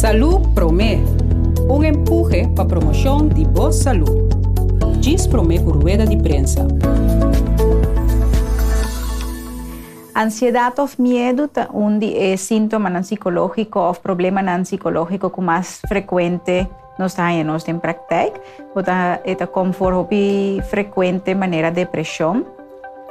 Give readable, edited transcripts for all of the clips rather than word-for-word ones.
Salud Promé, um empurre para a promoção de boa saúde. Diz Promé por rueda de prensa. Ansiedade ou medo é síntoma psicológico ou problema psicológico que mais frequente nós temos em prática. É conforme frequente maneira depressão.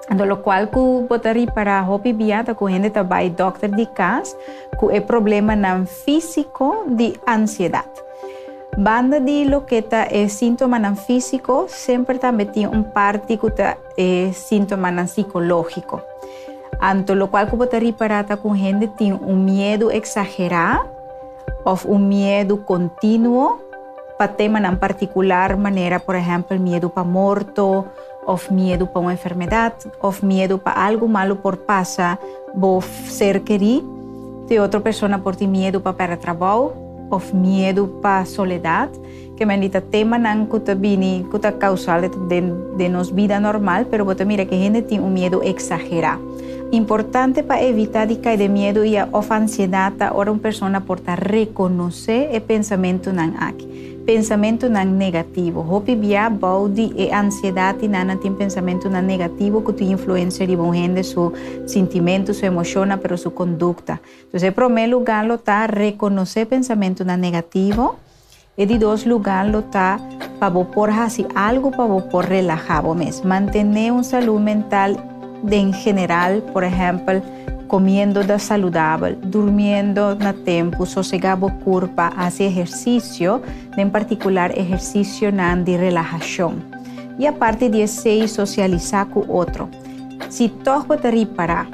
Do qual que botaria para hopi biata com gente também doctor de casa que é problema físico de ansiedade. Banda de lo que é sintoma físico sempre também tem parte que é sintoma psicológico. Anto lo qual que botaria para com gente tem medo exagerado ou medo contínuo para tema em particular maneira, por exemplo, medo para morto, ou medo para uma enfermidade, ou medo para algo malo por passar, por ser querido, de outra pessoa por ter medo para perder trabalho, ou medo para soledade, que é tema que está causal de nossa vida normal, mas você mira que a gente tem medo exagerado. Importante para evitar de cair de medo e a ansiedade, ora uma pessoa pode reconhecer o pensamento aqui. Pensamento negativo. Hopi bia baudi e ansiedade nana tem pensamento negativo que tem influência de bom gente, seu sentimento, sua emoção, pero sua conduta. Então, em primeiro lugar, lo tá reconhecer pensamento negativo e de dois lugar lo tá para por fazer algo para por relajar mesmo. Manter uma saúde mental em geral, por exemplo, comiendo saudável, durmiendo na tempo, sossegando o corpo, fazer exercício, em particular exercício de relaxação. E a parte de socializar com o outro. Se tu pode reparar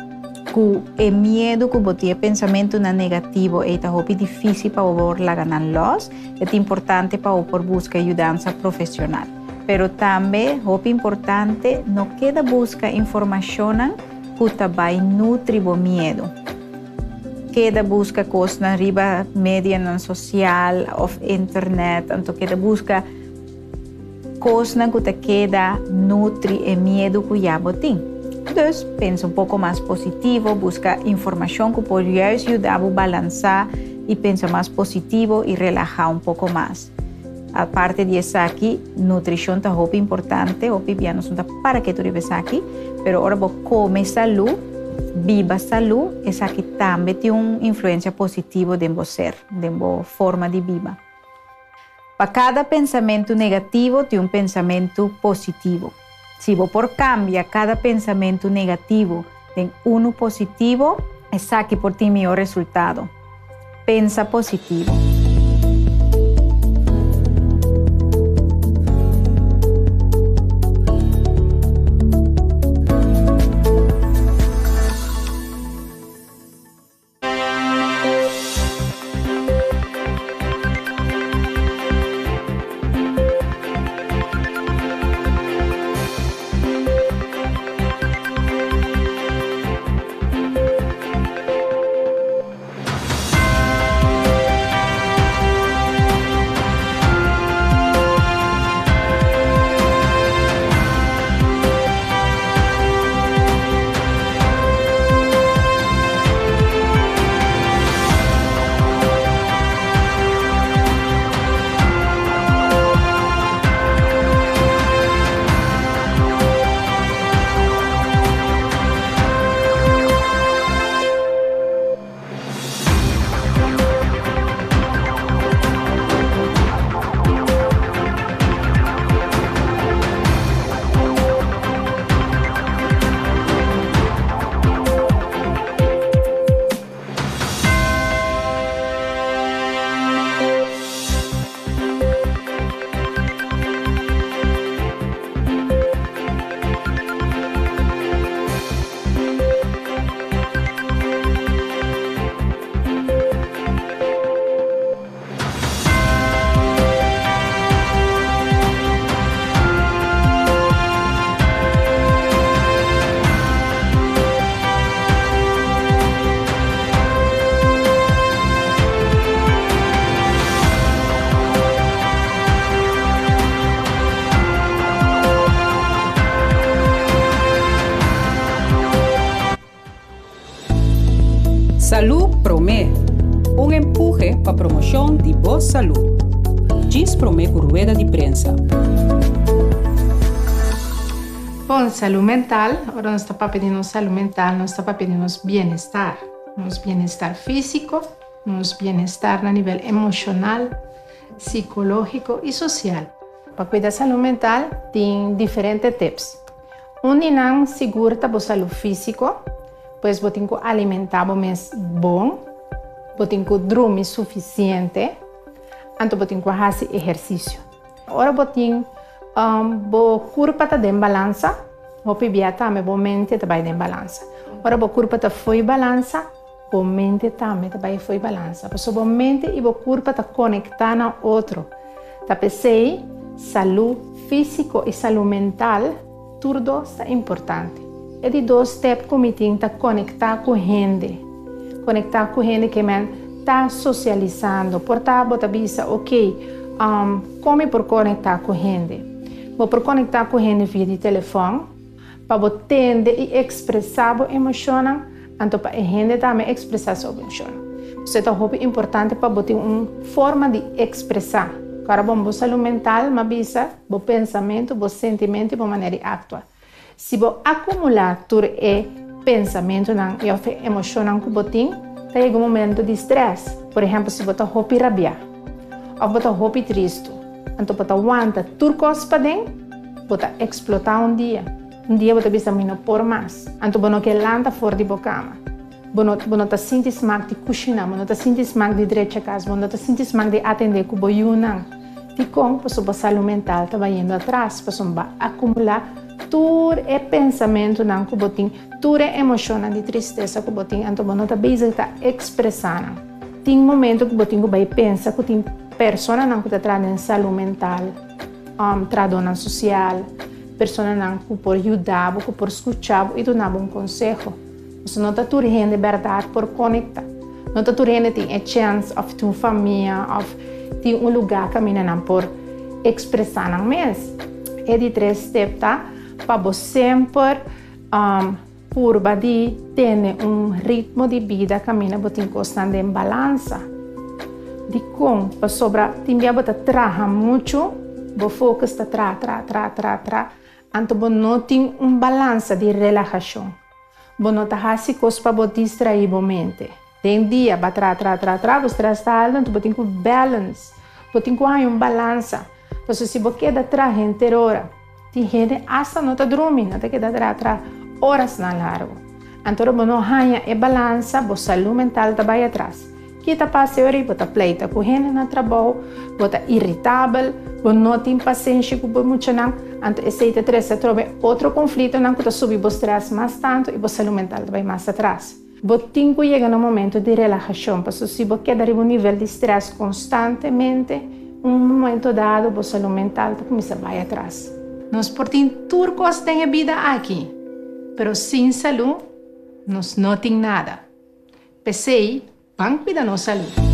que o medo que você tem pensamento negativo é difícil para você ganhar-los, é importante para você buscar ajuda profissional. Pero também é importante não queda buscar informação que também nutre o medo. Queda busca coisas na riba média social ou internet, então queda busca coisas que queda nutre o medo que já tem. Então, pensa pouco mais positivo, busca informação que pode ajudar a balançar e pensa mais positivo e relaxar pouco mais. A parte disso aqui, nutrição é muito importante, o piano não para que tu vives aqui, mas agora você come saúde, viva saúde, isso aqui também tem uma influência positiva em você, em sua forma de viver. Para cada pensamento negativo, tem um pensamento positivo. Se você por cambiar cada pensamento negativo em um positivo, isso aqui por ti melhor resultado. Pensa positivo. um empurre para a promoção de boa saúde. Diz Promeco Rueda de Prensa. Bom, saúde mental, agora nós estamos pedindo saúde mental, nós estamos pedindo bem-estar. Nosso bem-estar físico, nosso bem-estar a nível emocional, psicológico e social. Para cuidar da saúde mental, tem diferentes tips. Não segura a saúde física, pois você tem que alimentar bom, você tem que dormir suficiente, então você tem que fazer exercício. Agora você tem o corpo está em balança, o pibiata a mente está em balança. Agora o corpo está fora de balança, a mente também está fora de balança. Porque a mente e o corpo estão conectados ao outro. Tá pensei, saúde física e saúde mental, tudo é importante. É de dois steps que me tem que conectar com gente. Conectar com gente que está socializando. Portanto, você pensa, ok, como por conectar com gente? Vou por conectar com gente via de telefone, para você entender e expressar a emoção, então para a gente também expressar sua emoção. Isso é importante para você ter uma forma de expressar. Cara, bom, saúde mental, mas bisa, o pensamento, o sentimento e a maneira de actuar. Se você acumular todo o pensamento e a emoção que você tem, chega um momento de estresse. Por exemplo, se você está rabiar, ou você está triste, então você aguenta tudo coisa para dentro, você explotar um dia. Um dia você bisa não por mais. Então você não quer lançar fora de cama. Você não está sentindo smag de cozinhar, você não está sentindo smag de direito a casa, você não está sentindo smag de atender com o boiunang. E como a sua saúde mental está indo atrás, para você acumular todo o pensamento que você tem, toda a emoção de tristeza que você tem, então você não está está expressando. Tem momento que você vai pensar que tem pessoas que estão trazendo saúde mental, tradona social, pessoas que por ajudar, que por escutar e dar um conselho. Você não está tudo de verdade por conectar. Não está tudo tem a chance de ter uma família, de um lugar que caminhar por expressar não mesmo. É de 3 steps, tá? Para você sempre curva de ter um ritmo de vida que caminha você constante em balança. De como para sobra também você trabalha muito, você foca está tra, então você não tem balança de relaxação. Você não está fazendo coisas para você distrair a mente. Tem dia para você está alto, então você tem que balance. Você tem que ter uma balança. Então, se você quer atrás inteira hora, tem gente hasta não está dormindo, não quer atrás horas na largo. Então, você não tem a balança, a saúde mental está bem atrás. Que está passando aí, você pleita com gente no trabalho, você está irritável, você não tem paciência com muito não. Então, esse você trouxe outro conflito, não que subir o stress mais tanto e a saúde mental está bem mais atrás. Você tem que chegar no momento de relaxação, porque se você quer dar um nível de estresse constantemente, um momento dado, a saúde mental começa a ir atrás. Nós podemos tudo coisas na vida aqui, mas sem saúde, nós não temos nada. Pensei, vamos cuidar da nossa saúde.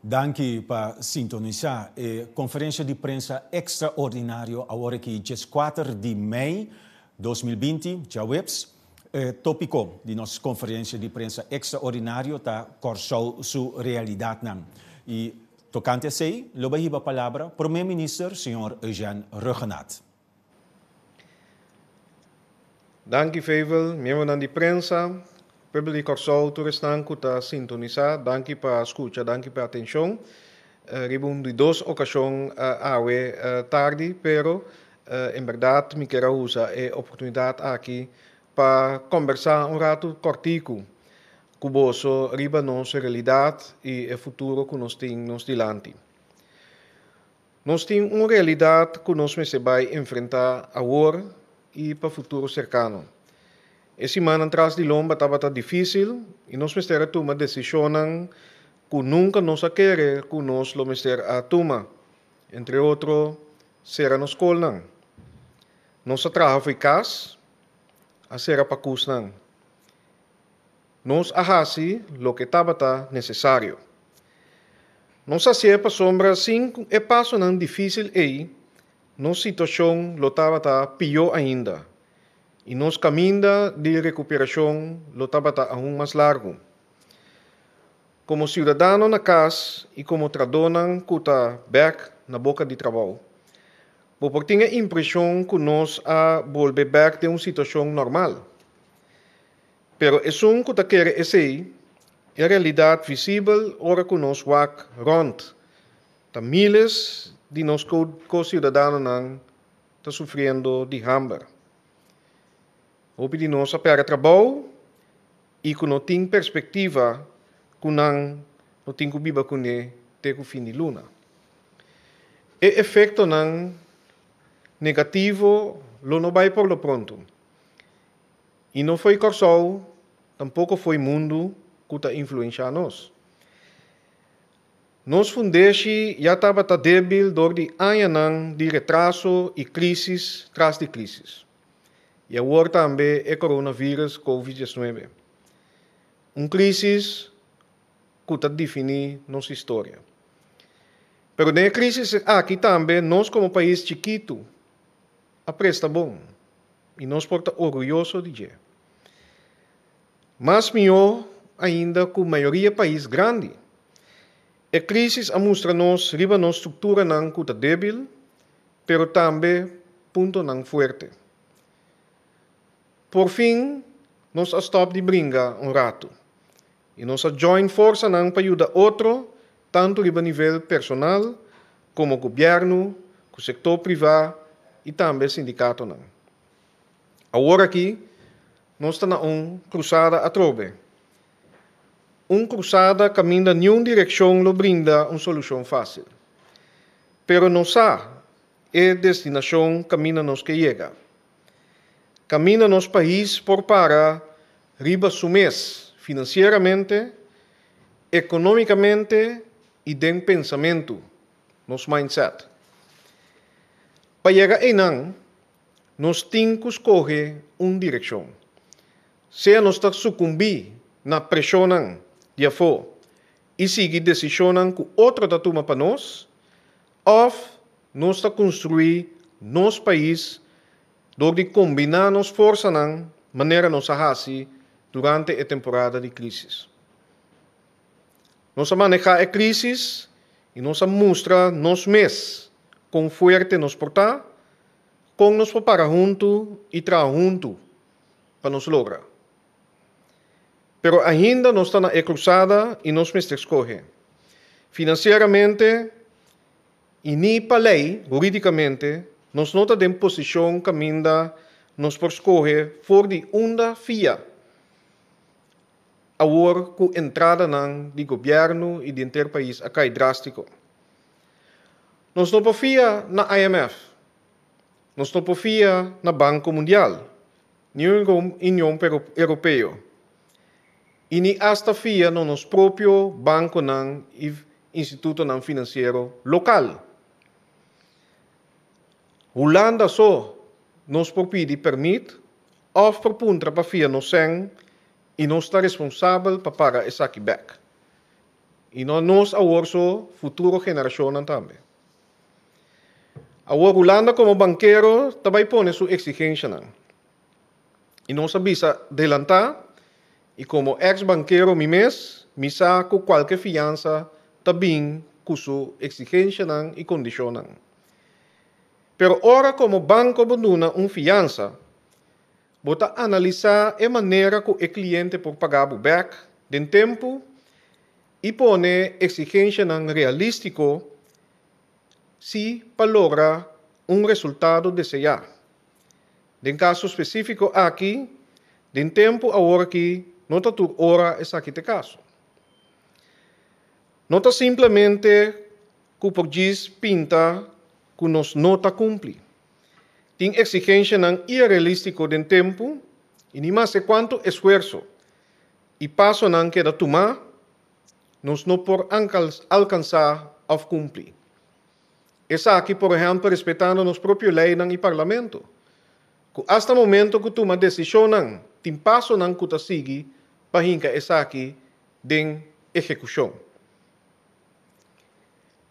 Danke para sintonizar a conferência de prensa extraordinária agora que dia 4 de maio de 2020, já webs. Tópico de nossa conferência de prensa extraordinária está corso sua realidade. E tocante a sei, eu vou a palavra para o primeiro-ministro, senhor Eugène Ruggenaat. Danke veel, membro de prensa, público corso, toeristan que está sintonizado, danke para escuta, danke para atenção. Ribum de duas ocasiões tarde, pero em verdade me quero usar a oportunidade aqui para conversar rato cortico com você riba nossa realidade e o futuro que nós temos dilante. Nós temos uma realidade que nós vai enfrentar agora e para o futuro cercano. Essa semana atrás de lomba estava difícil e nós temos que tomar decisões que nunca nós queremos que nós vamos a tomar. Entre outros, será na escola. Nossa trabalho foi casa, a será para custar. Nós ahasi lo que estava necessário. Nossa para sombra sim é passo não difícil aí, nossa situação lo estava pior ainda. E nosso caminho de recuperação lo estava aún mais largo. Como cidadão na casa e como tradonan que está back na boca de trabalho, vou ter a impressão que nós a volver back de uma situação normal. Pero é um que quer esse é a realidade visível ora que nós wak rond. Tá milhares de nós co-cidadãos não tá sofrendo de hambre. Hope de nós a pega trabalho e que não tem perspectiva que não tem que viver com ele até o fim de luna. E efeito não negativo não vai por lo pronto. E não foi corso, tampouco foi mundo que está influenciando nós. Nos fundeste já estava débil door de anos de retraso e crises tras de crises. E agora também é coronavírus COVID-19. Crisis que está definir nossa história. Pero na crise aqui também, nós como país chiquito, apresta bom. E nós porta orgulhoso de dia. Mas melhor ainda que a maioria país grande. A crise mostra-nos riba nossa estrutura não que está débil, pero também ponto não forte. Por fim, nós stop de brinca rato. E nós join força não para ajudar outro, tanto a nível personal, como o governo, o setor privado e também o sindicato. Não. Agora aqui, nós estamos na cruzada a trove. Cruzada caminha em uma direção que brinda uma solução fácil. Pero não sabe a destinação caminha nos que chega. Caminha nos país por para riba sumes financeiramente, economicamente e de pensamento, nos mindset. Para chegar aí não, nós temos que escolher uma direção. Se nós sucumbir na pressão de afo e seguir decisão que outro está tomando para nós, ou nós está construir nosso país door de combinar nos forças de maneira nos ahasi durante a temporada de crise. Nós manejar a crise e nós mostrar nos mês com forte nos portar, com nos preparar junto e trabalhar junto para nos lograr. Pero ainda nós estamos na cruzada e nós mesmos escolher. Financeiramente e nem para lei, juridicamente, nós não temos posição caminha nos por escolher for de onda fia. Agora com a entrada de governo e de inteiro país a cai drástico. Nós não confia na IMF. Nós não confia na Banco Mundial, nem na União Europeia. E nem hasta fia no nosso próprio banco e instituto financeiro local. Holanda só nos permite, ou propunta para fia no sen e não está responsável para pagar esse back. e nós aorso futuro geração também. A Holanda como banqueiro também põe sua exigência. E nós avisa adelantar, e como ex-banqueiro me saco qualquer fiança também com sua exigência e condição. Pero ora como banco abandona fiança, bota analisar a maneira que o cliente pode pagar o back de tempo e põe exigência realístico se para lograr resultado desejado. En caso específico aqui, de tempo agora que não está tudo hora é aqui de caso. Não está simplesmente que o diz pinta que nós não está cumprir. Tem exigência irrealística de tempo e nem mais quanto esforço e passo não queda tomar, nós não podemos alcançar a cumprir. Essa aqui, por exemplo, respeitando nos próprios leis e parlamento. Que hasta o momento que toma decisão, tem passo não que está seguir para hinca essa aqui de execução.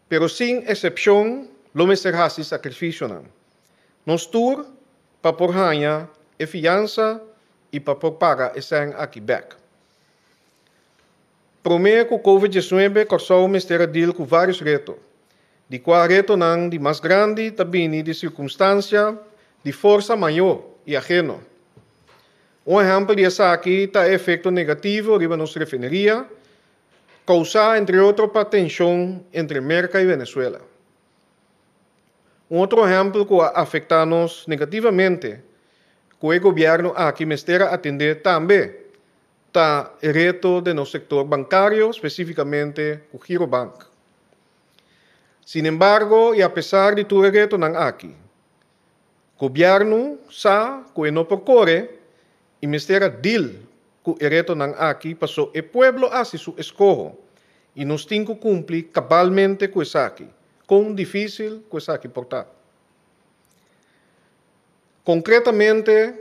Pero sem exceção, lo me será esse sacrifício não. Nós tur para por ganhar a fiança e para por pagar esse aqui back. Primeiro que o Covid-19 causou o mistério deal com vários retos. De qual reto não de mais grande também de circunstância de força maior e ajeno. Exemplo desse aqui está efeito negativo riba nos refineria, causar entre outros a tensão entre América e Venezuela. Outro exemplo que afeta-nos negativamente, que o governo aqui mestera atender também, está o reto do setor bancário, especificamente o Girobank. Sin embargo, e apesar de tudo reto não aqui, o governo sabe que não percorre e mestera deal que o reto não aqui passou o pueblo a su escojo e nos tem que cumprir cabalmente com isso aqui, com difícil com isso aqui portar. Concretamente,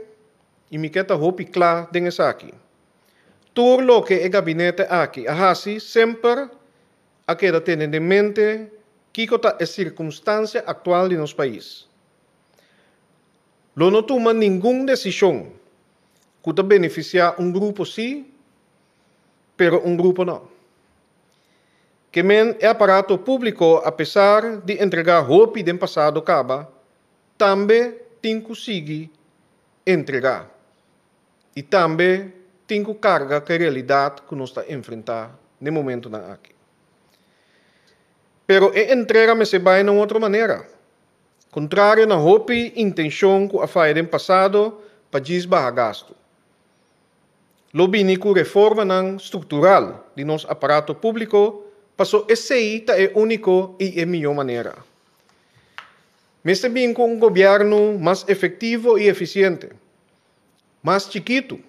e me queda hope claro nisso aqui, tudo lo que o gabinete aqui ahasi sempre a queda tendo em mente que é a circunstância atual de nosso país. Não toma nenhuma decisão que está beneficiar grupo sim, pero grupo não. Que o aparato público, apesar de entregar roupa do passado acaba, também tem que conseguir entregar. E também tem que carregar com a realidade que nós estamos enfrentando no momento aqui. Pero a entrega me se vai de outra maneira. Contrário na roupa e intenção que a faz no passado para desbarrar gasto. Lobby com reforma estrutural de nosso aparato público, passou esse é único e é a melhor maneira. Mas também com um governo mais efetivo e eficiente, mais chiquito,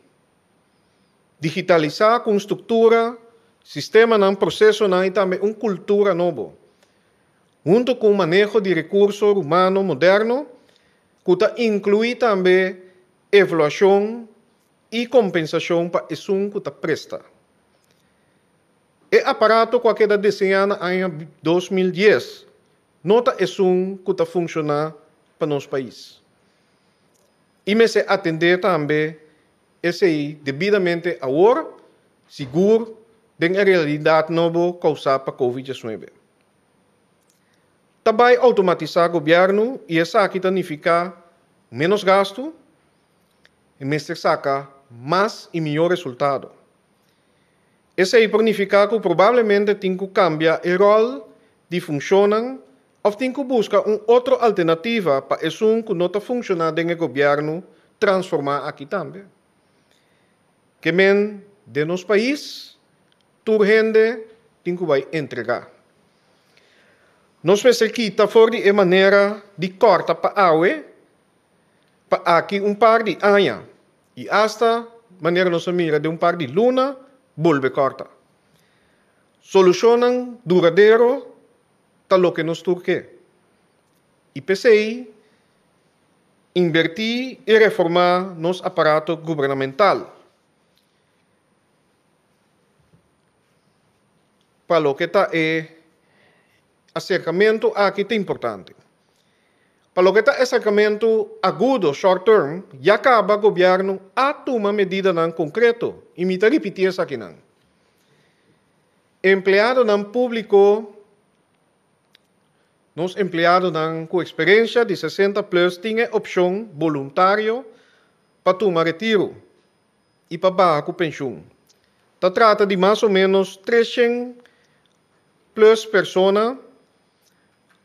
digitalizar com estrutura, sistema, processo e também uma cultura nova. Junto com o manejo de recursos humanos moderno, que inclui também evaluação e compensação para isso que presta. O aparato que está desenhado em 2010 nota isso que funciona para nosso país. E me se atender também esse devidamente agora, seguro, de a realidade nova causada para Covid-19. Também automatizar o governo e essa aqui significa menos gasto e me saca mais e melhor resultado. Esse aí significa que provavelmente tem que cambiar o rol de funcionam ou tem que buscar outra alternativa para isso que não está funcionando no governo transformar aqui também. Que men de nosso país, toda gente tem que vai entregar. Nós necessitamos for de maneira de corta para aue, para aqui par de anos. E hasta maneira nós mira de par de luna, volve corta. Solucionam duradeiro, tal lo que nos turque. E PCI, invertir e reformar nosso aparato governamental. para lo que está acercamento aqui é importante. Para lo que está acercamento agudo, short term, já acaba o governo a tomar medida em concreto. E me repetir isso aqui não. Empleado não público, nos empleados com experiência de 60 plus, tinha opção voluntário para tomar retiro e para pagar com pensão. Se trata de mais ou menos 300 plus pessoas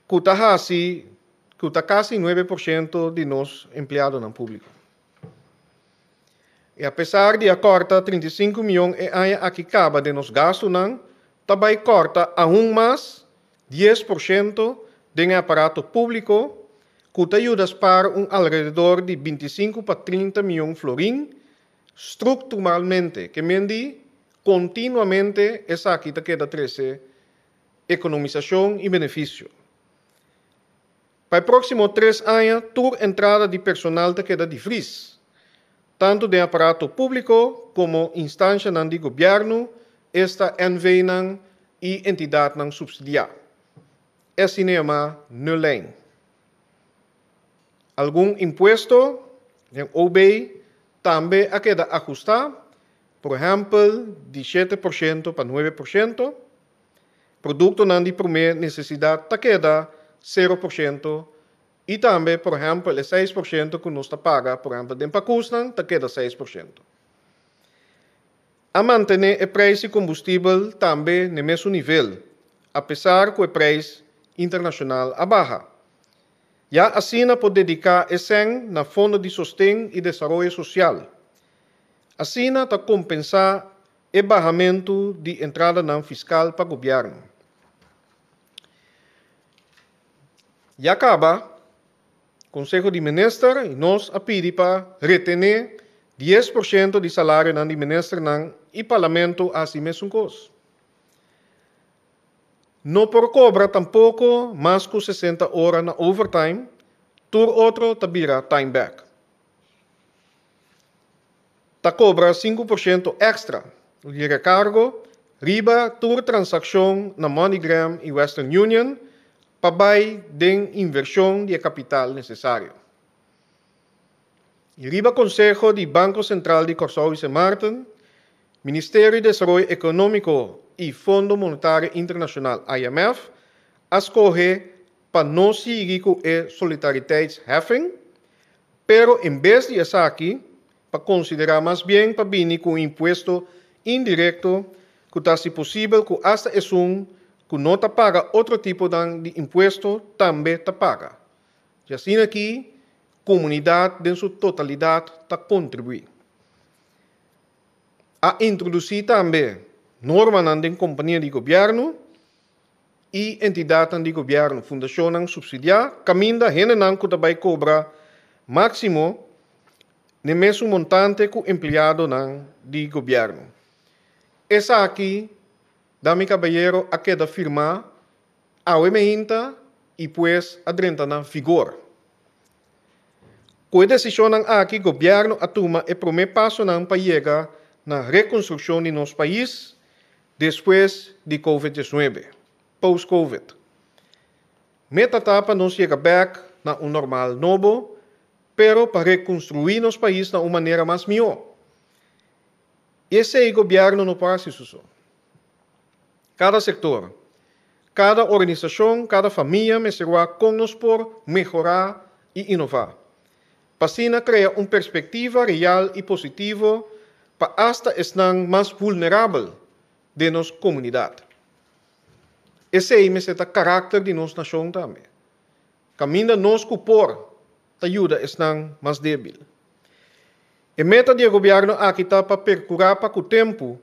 que está quase 9% de nós empleados no público. E apesar de a corta 35 milhões aqui acaba de nos gastos, também corta aún mais 10% do aparato público, que te ajuda para alrededor de 25 para 30 milhões florim, estruturalmente, que mendi continuamente essa aqui queda 13 economização e benefício. Para os próximos 3 anos, toda entrada de personal te queda difícil, tanto de aparato público como instância de governo, esta NV e entidade subsidiária. É cinema não lei. Algum imposto, em OB, também a queda ajustar, por exemplo, de 7% para 9%. Produto de primeira necessidade ta queda 0%. E também, por exemplo, o 6% que nos paga, por exemplo, de empacustan, ta queda 6%. A manter o preço de combustível também no mesmo nível, apesar que o preço internacional a baixa. Já assim pode dedicar esse na Fundo de Sustento e Desenvolvimento Social. Assim está compensar o baixamento de entrada não fiscal para o governo. E acaba, o Conselho de Ministros e nós a pedir para retener 10% de salário do ministro e o Parlamento assim mesmo coisa. Não por cobra tampouco mais que 60 horas na overtime, tur outro tabira time back. Ta cobra 5% extra de recargo, riba tur transação na MoneyGram e Western Union, para den inversão de capital necessário. E riba Conselho de Banco Central de Curaçao e São Martin, Ministério de Desenvolvimento Econômico e Fundo Monetário Internacional, IMF, escolhe para não seguir com a solidariedade-heffing, pero em vez de essa aqui, para considerar mais bem para vir com imposto indireto, que está se possível que hasta é que não te paga outro tipo de imposto, também te paga. E assim aqui, a comunidade, em sua totalidade, está contribuindo. A introduzir também normas em companhia de governo e entidades de governo, fundação subsidiária, caminho da gente que também cobra máximo no mesmo montante que o empregado de governo. Essa aqui, dame caballero, a queda firma a OMINTA e depois adrenta na vigor. Com a decisão aqui, o governo toma o primeiro passo para chegar na reconstrução de nosso país depois de Covid-19, post-Covid. Meta etapa não chega back na normal novo, pero para reconstruir nosso país de uma maneira mais melhor. Esse é o governo no faz isso. Cada setor, cada organização, cada família me será conosco por melhorar e inovar. Para assim criar uma perspectiva real e positiva para hasta estar mais vulnerável de nossa comunidade. Esse é o caráter de nossa nação também. Caminho nos cupor te ajuda a estar mais débil. A meta do governo aqui está para percurar para que o tempo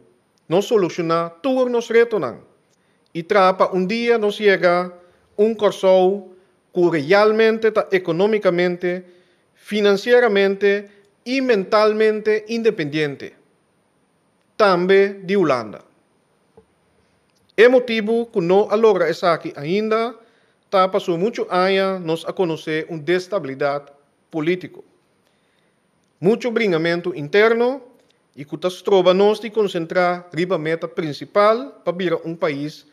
não solucionar todos os retos e para dia nos chega Curaçao que realmente está economicamente, financeiramente e mentalmente independente. Também de Holanda. É motivo que não logra isso aqui ainda, está passou muitos anos nos a conhecer uma destabilidade política. Muito bringamento interno e que nos trova nos de concentrar riba meta principal para vir um país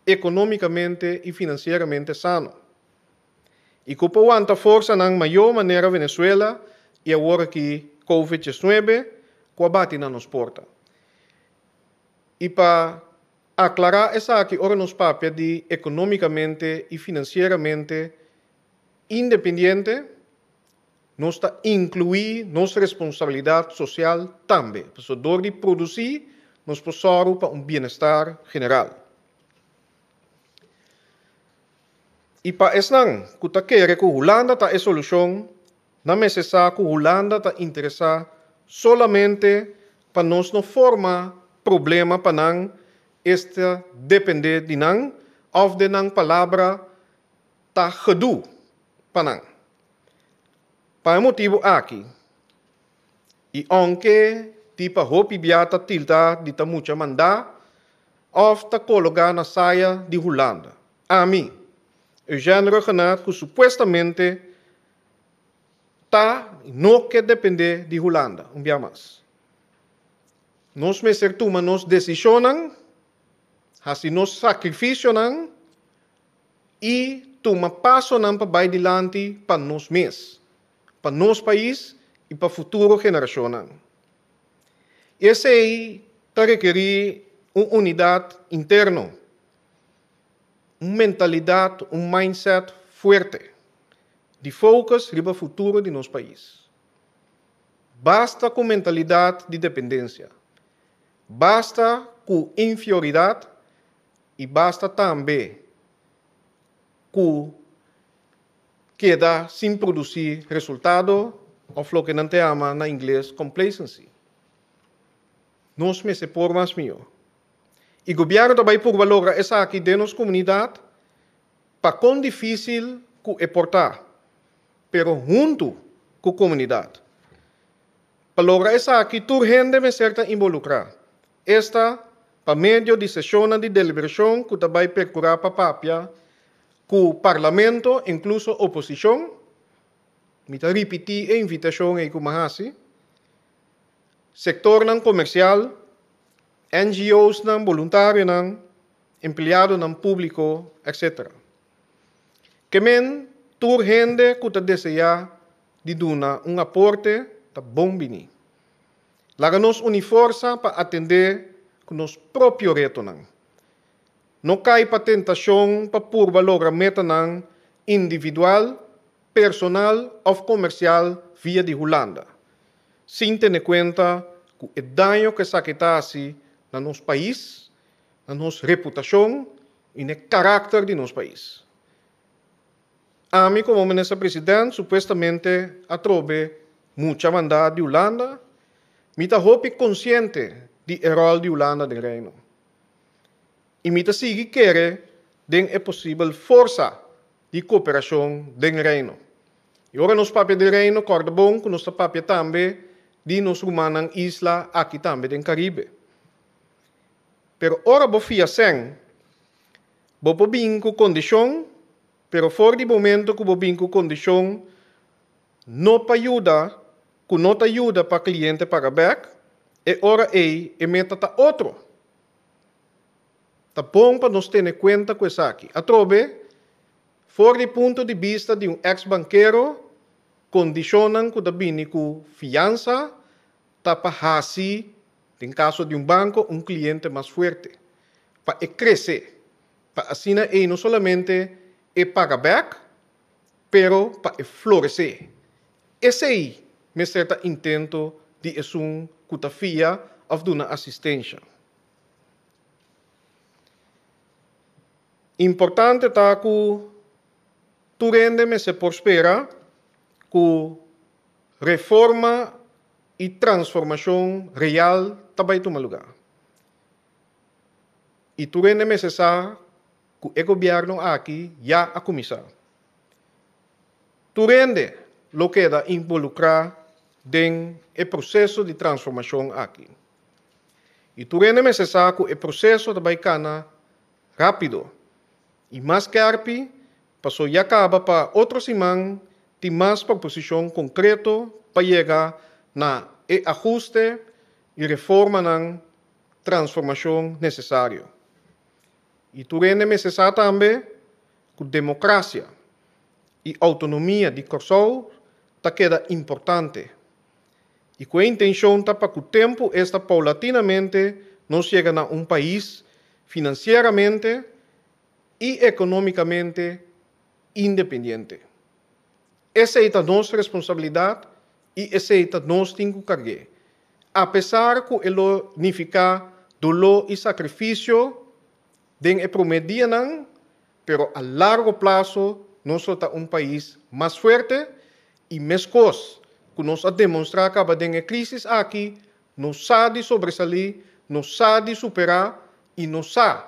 economicamente e financeiramente sano. E que aguanta força na maior maneira Venezuela e agora que COVID-19 que abate na nos porta. E para aclarar essa aqui, ora nos papel de economicamente e financeiramente independente, nós está incluir nossa responsabilidade social também. Para dor de produzir, nós possamos para bem-estar geral. E para isso, que está querendo que a Holanda está a solução, não é necessário que a Holanda está interessada solamente para nós não formar problema para não esta depender de não, ou de não palavra está gedoe para não. Para motivo aqui, e aunque tipo hopi biata tilta de ta mucha mandar, of ta colocar na saia de Holanda. A mim, o gênero genado que supostamente não quer depender de Holanda, dia mais. Nós me certuma nos decisionan, assim nos sacrificionan, e toma passo não para vai dilante para nós mesmos, para nosso país e para a futura geração. Esse aí está requerir uma unidade interna, uma mentalidade, um mindset forte, de focus para o futuro de nosso país. Basta com mentalidade de dependência, basta com inferioridade e basta também com queda sem produzir resultado, ou o que não te ama na inglês complacency. Nós me por mais melhor. E o governo também por valorar essa aqui de nossa comunidade, para com difícil que exportar, pero junto com a comunidade. Para lograr essa aqui, toda gente me certa involucrar. Esta, para meio de sessão de deliberação, que também procurar para papia, com o parlamento, incluso a oposição, me está repetir a invitação aí com Mahasi, sector não comercial, NGOs não voluntário não, empregado não público, etc. Que men toda gente que está deseja de dar um aporte, está bom bem. Laga nos uniforça para atender com nos próprio reto não. Não cai para tentação para pôr valor a meta não individual, personal ou comercial via de Holanda, sem ter em conta que o dano que saquetasse no nosso país, na nossa reputação e no caráter de nosso país. A mim, como ministro-presidente, supostamente atrove muita mandada de Holanda, me está consciente de rol de Holanda do reino. E me está sigue querer de é possível força de cooperação do reino. E agora nos papéis do reino, corda bom, que nos papéis também de nos humanos isla aqui também no Caribe. Pero ora bo fia sen, bo bem com condição, pero for de momento que bo bem com condição, não para ajuda, que não te ajuda para cliente pagar back, e ora e meta ta outro. Tá bom para nós ter em conta com isso aqui. A trove, for de ponto de vista de ex-banqueiro, condicionam que também com fiança, tá para assim, em caso de banco, cliente mais forte. Para crescer. Para assim, não somente pagar back, pero para florescer. Esse aí, me certa intento de um cutafia ou de uma assistência. Importante está que tu rende se prospera que reforma e transformação real também toma lugar. E tu rende se sabe que o governo aqui já a começar. Tu rende lo queda involucrar em o processo de transformação aqui. E tu rende se sabe que o processo também cana rápido. E mais carpe, passou e acaba para outro semana, tem mais proposição concreta para chegar na ajuste e reforma na transformação necessário. E tu me se sabe também que democracia e autonomia de Corsou tá queda importante. E com a intenção tá para que o tempo está paulatinamente não chega a um país financeiramente e economicamente independente. Essa é a nossa responsabilidade e essa é a nossa carga. Apesar que ele significa dolor e sacrifício, den promedia não, pero a largo prazo nós somos um país mais forte e mais coisa que nós a demonstrar que a crise aqui nos sabe sobresair, nos sabe superar e nos sabe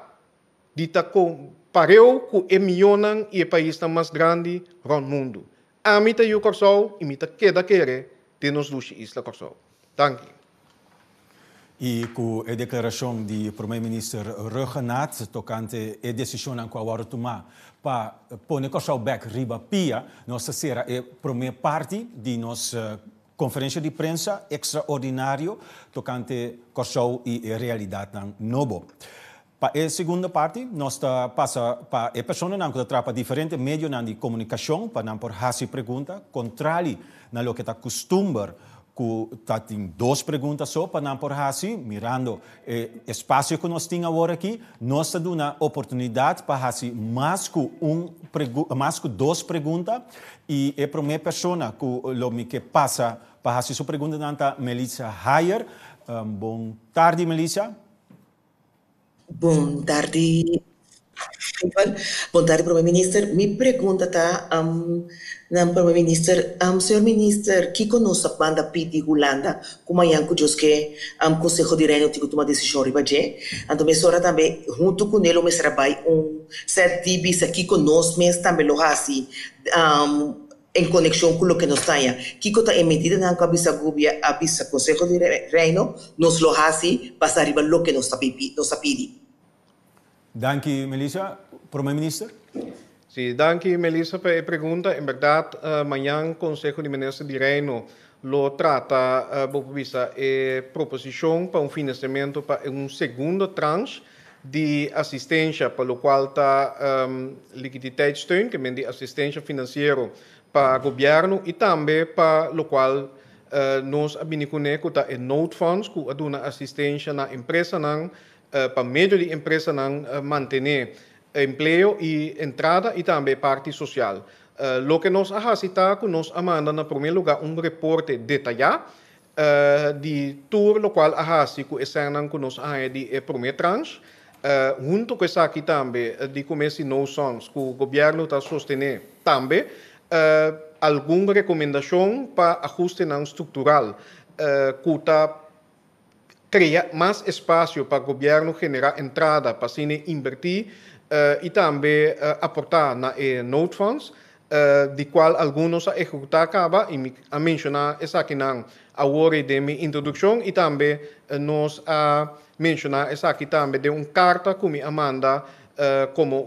de compareu com o milhão e o país mais grande do mundo. A mim está o Corsou e me está querer de nos duas isla Corsou. Dank u. E com a declaração do primeiro-ministro Ruggenaat tocante a decisão que agora tomar para pôr Corsou back riba pia, nossa será a primeira parte de nossa conferência de prensa extraordinário tocante Corsou e a realidade novo. Para a segunda parte, nós passa para a pessoa que trata diferentes meios de comunicação para não por fazer pergunta, contrário na lo que está costumbre que tem duas perguntas só para não por fazer, mirando o espaço que nós temos agora aqui, nós temos uma oportunidade para fazer mais que duas perguntas e a primeira pessoa que passa para fazer sua pergunta é Melissa Hayer. Boa tarde, Melissa. Boa tarde, primeiro-ministro. Minha pergunta está primeiro-ministro, senhor ministro, que conosco banda Piti Holanda, como amanhã que os que Conselho de Reino tem tomado decisão ribaje, então me sora também junto com ele o meu trabalho certo bis aqui conosco mesmo também lo assim em conexão com o que nós temos. Que está emitida na cabeça gubia a bisa Conselho de Reino, nos lo assim passar riba lo que nós pedi. Dank u, Melissa. Primeiro-ministro. Sim, dank u, Melissa, para a pergunta. Em verdade, amanhã o Conselho de Ministros de Reino lo trata a proposição para financiamento para segunda tranche de assistência, para o qual está liquiditeitssteun, que é de assistência financeira para o governo, e também para o qual nós abinimos que note funds, que dá assistência na empresa, para meio de empresa manter emprego e entrada e também parte social. Lo que nós fazemos que nós mandamos, em primeiro lugar, reporte detalhado de tudo o qual fazemos que essa que nós fazemos de primeira tranche, junto com isso aqui também, de começo noções que o governo está sustentando também, alguma recomendação para ajuste estrutural que está criar mais espaço para o governo generar entrada para se invertir e também aportar na note funds, de qual alguns a executar acaba e a mencionar essa aqui na hora de minha introdução e também nós a mencionar essa aqui também de carta que me manda como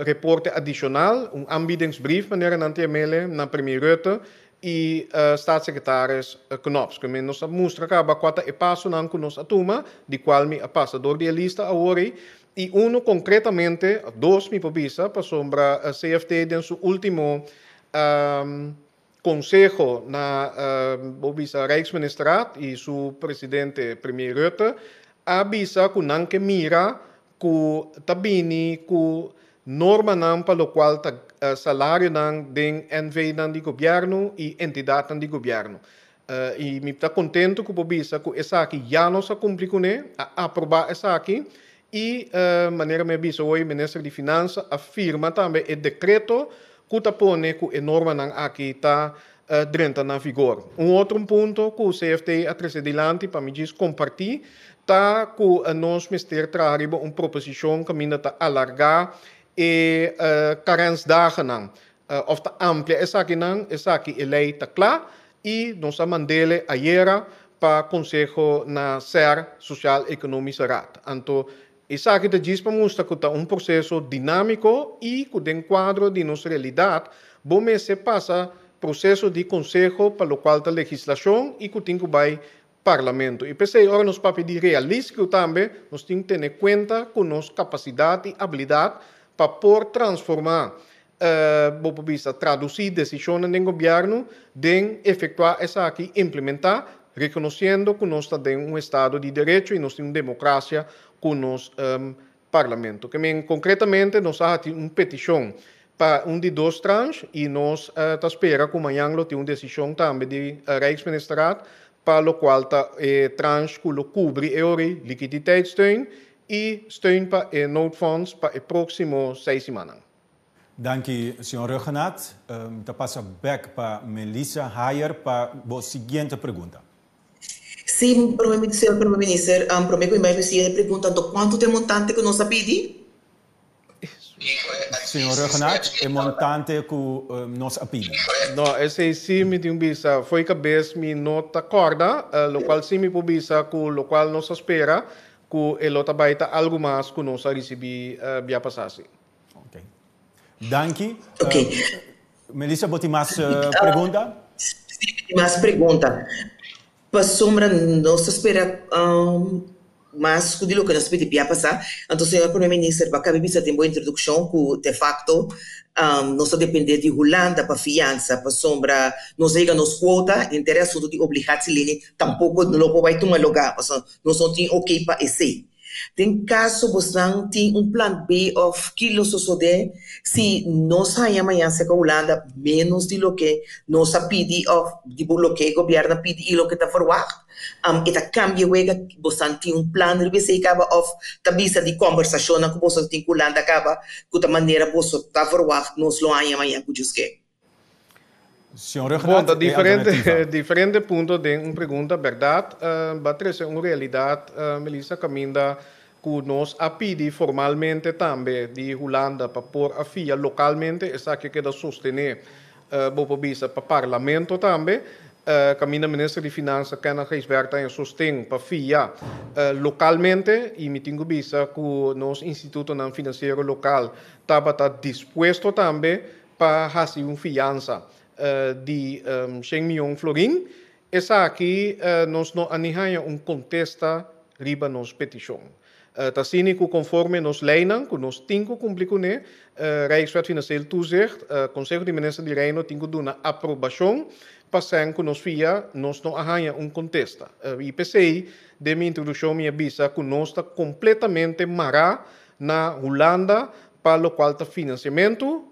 reporte adicional, aanbiedingsbrief, meneer Nantiamele, na primeira ruta, e staatssecretaris Knops, que nos mostra qual é o passo que nós atuma, de qual me passa door de lista agora, e concretamente, dois me pobisa, para sombra a CFT de seu último consejo na Rijksministeraat e seu presidente premier Rutte, avisa que não que mira que tabini que norma para o qual salário den NV do governo e entidade do governo. E me está contente que pobisa que essa aqui já não se cumpre com ele, aprovar essa aqui e maneira me avisa hoje o ministro de Finanças afirma também o decreto que está pone que a norma aqui está dentro na vigor. Outro ponto que o CFT a trazer adiante para me diz compartilhar está que nós ministério traz uma proposição que ainda está alargar e carensdagen of te amplia essa aqui a lei está clara e nós mandele ayer para o Conselho na SER Social Econômica Raad. Então, essa aqui diz para mostrar que está processo dinâmico e que dentro do quadro de nossa realidade, bom se passa processo de Conselho para o qual a legislação e que tem que vai parlamento. E pensei, agora nós para pedir realístico também, nós temos que ter conta com nossa capacidade e habilidade para por transformar, traduzir decisões do governo, de efetuar essa aqui, implementar, reconhecendo que nós temos Estado de Direito e nós temos democracia com nosso parlamento. Que, concretamente, nós temos uma petição para de dois tranches e nós esperamos que amanhã tem uma decisão também do Rijksministeriaat, para o qual tranche que cobre liquiditeitssteun e steun para noodfonds para os próximos 6 semanas. Dank u, senhor Ruggenaat. Te passa back para Melissa Hayer para a seguinte pergunta. Sim, senhor primeiro-ministro, prometo que me siga perguntando quanto de montante que nós pedimos? Senhor Ruggenaat, é montante que nós pedimos. Não, esse sim me tem visa, foi que vez me nota corda, o qual sim me publica, o qual nós espera que ele também está algo mais que nós recebi via passagem. Ok. Dank u. Ok. Melissa, você mais pergunta? Sim, mais pergunta. Para sombra, nós espera mas que dilo que nós pedimos para passar, então o senhor primeiro-ministro vai caber bisa tem boa introdução que de facto nós dependemos de Holanda para fiança, para sombra, nós chega nos quota, interesse de obrigação ali, tampouco não vai tomar lugar, nós não tem ok para esse. Tem caso você tem plan B of que los sucede se nós saímos amanhã se Holanda menos de lo que nós pedi of de lo que o governo pedi e lo que está forward. Ita cambia wega você tem plan revise acaba of tabisa de conversação que você tem com Holanda acaba que da maneira você está forward nós lo amanhã que jusque. Senhor Ruggenaat, diferente pontos de uma pergunta, verdade, é uma realidade, Melissa, caminha que nós pedimos formalmente também de Holanda para pôr a FIA localmente, essa que queda sostener para o parlamento também, caminha o ministro de Finanças, que Gijsberta em sustém para FIA localmente, e me tenho visto que o nosso Instituto Financeiro Local estava disposto também para fazer uma fiança de 100 milhões florim. Essa aqui nós não anihamos contesta riba nos petição. Assim que conforme nos leinen, que nós temos que cumprir com ele, Rijkswet Financieel Toezicht, Conselho de Ministros de Reino tem que dar uma aprovação para ser que nós não anihamos contesta. E pensei, de minha introdução, me avisa que nós está completamente mará na Holanda, para o qual está financiamento.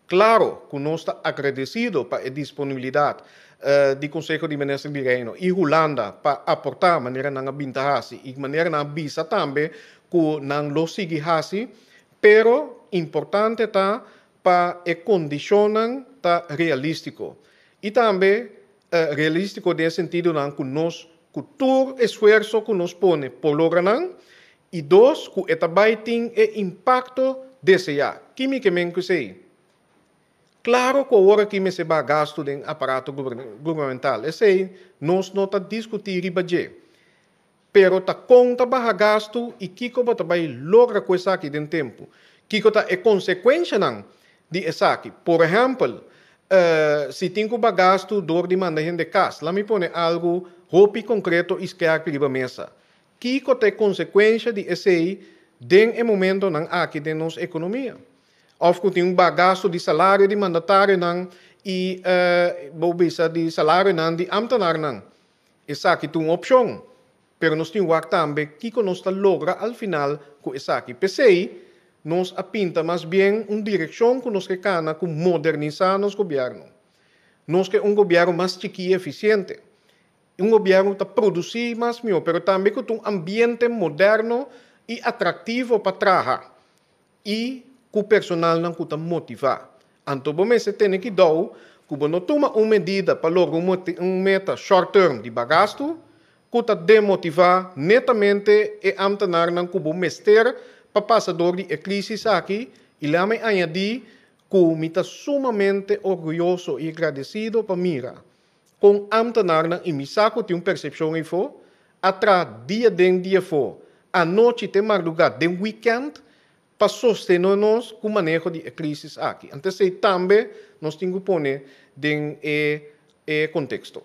Claro que nós estamos agradecidos para a disponibilidade do Conselho de Ministros de Reino e Holanda para aportar de maneira não abintahasi e de maneira não avisa também que não lo sigue hasi, pero importante está para a condicionam tá realístico e também realístico nesse sentido não que nós que todo esforço que nós põe por lograr e dois que também tem o impacto desejado. Quimicamente que sei. Claro que agora que me se vai gasto em aparato governamental, esse nós não está discutindo budget, pero está conta para gasto e que como também logra coisa aqui dentro tempo, que está é consequência não de essa aqui. Por exemplo, se tem que gasto dor de mandagem de casa, lá me põe algo roupa concreto e que aqui na mesa, que é consequência de esse den momento não aqui de nossa economia. Of que tem gasto de salário de mandatário não e de salário não de ambtenaar não. Essa aqui tem uma opção, pero nós temos que também que nós logra al final com essa aqui. Pensei, nós apinta mais bem uma direção que nós queremos com modernizar nosso governo. Nós queremos um governo mais chique e eficiente. Um governo que produzir mais melhor, pero também com um ambiente moderno e atrativo para trabalhar. E que o personal não está motivado. Então, você tem que dar, que não toma uma medida para logo uma meta short term de bagasto, que está demotivar netamente e ambtenaar não que mester para passador de crise aqui, e lá me añadir que me está sumamente orgulhoso e agradecido para mira. Com ambtenaar não e me saco de uma percepção e for, atrás dia for, a noite tem madrugada de weekend, para sostener-nos com o manejo de crises aqui. Então, também nós temos que pôr em contexto.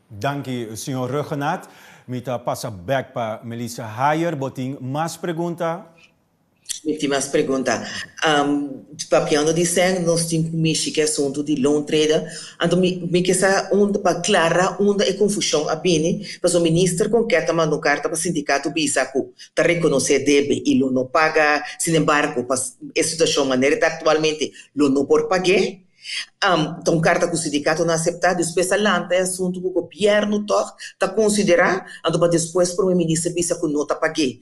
Dank u, senhor Ruggenaat. Mita passa back para Melissa Hayer. Botin mais pergunta? Últimas perguntas. Papiano dizem, nós temos que que é assunto de loan trader. Então, me que essa para clara onde é confusão a bem, para o ministro com que tá no carta para o sindicato bisaco, tá reconhecer deve e lo não paga, sin embargo, para a situação maneira atualmente lo não por pagar. Então, carta que o sindicato não aceitar, depois alanta é assunto que o governo está considerar, então, para depois para o ministro bisa que não está pagando.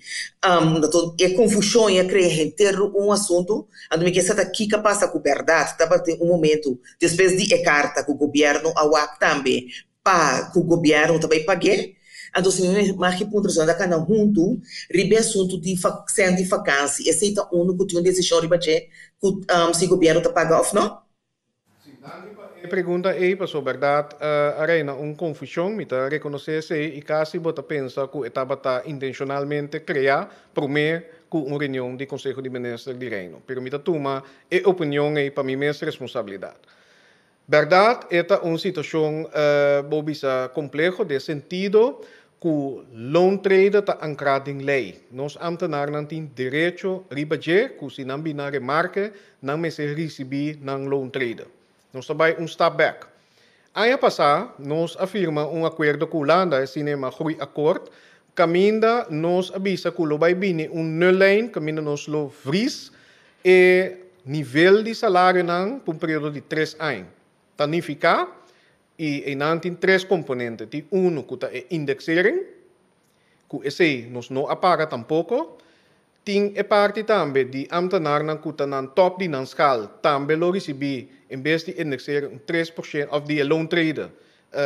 Então, é confusão e é criar um assunto, então, me que essa daqui que passa com verdade, está para ter momento, depois de carta que o governo awak também, para que o governo também pague. Então, se me marque ponto da cana junto, ribe assunto de sendo de vacância, esse é o único que tem uma decisão ribe que se o governo está pagando ou não? A pergunta é, para a verdade, arena uma confusão, me está reconhecer e quase bota pensa que estava intencionalmente criar primeiro com uma reunião do Conselho de Ministros de Reino. Pero me toma a opinião para mim mesma responsabilidade. Verdade, esta é uma situação bobisa complexa de sentido que o loan trader está ancrado em lei. Nós ambtenaar não tem direito a ribager que se não binar remarque não me se receber não loan trader. Nós também step back. Ano passado, nós afirma acordo com a Holanda, cinema groei akkoord. Caminda nos avisa que lo vai vir nullijn, caminda nos lo vries e nível de salário não por período de 3 anos. Tanifica e não tem 3 componentes. Tem que é indexering, que esse nos não apaga tampouco. Tem a parte também de ambtenaar que está na top de escala, também lo recebi em vez de indexeren 3% of the loan trader.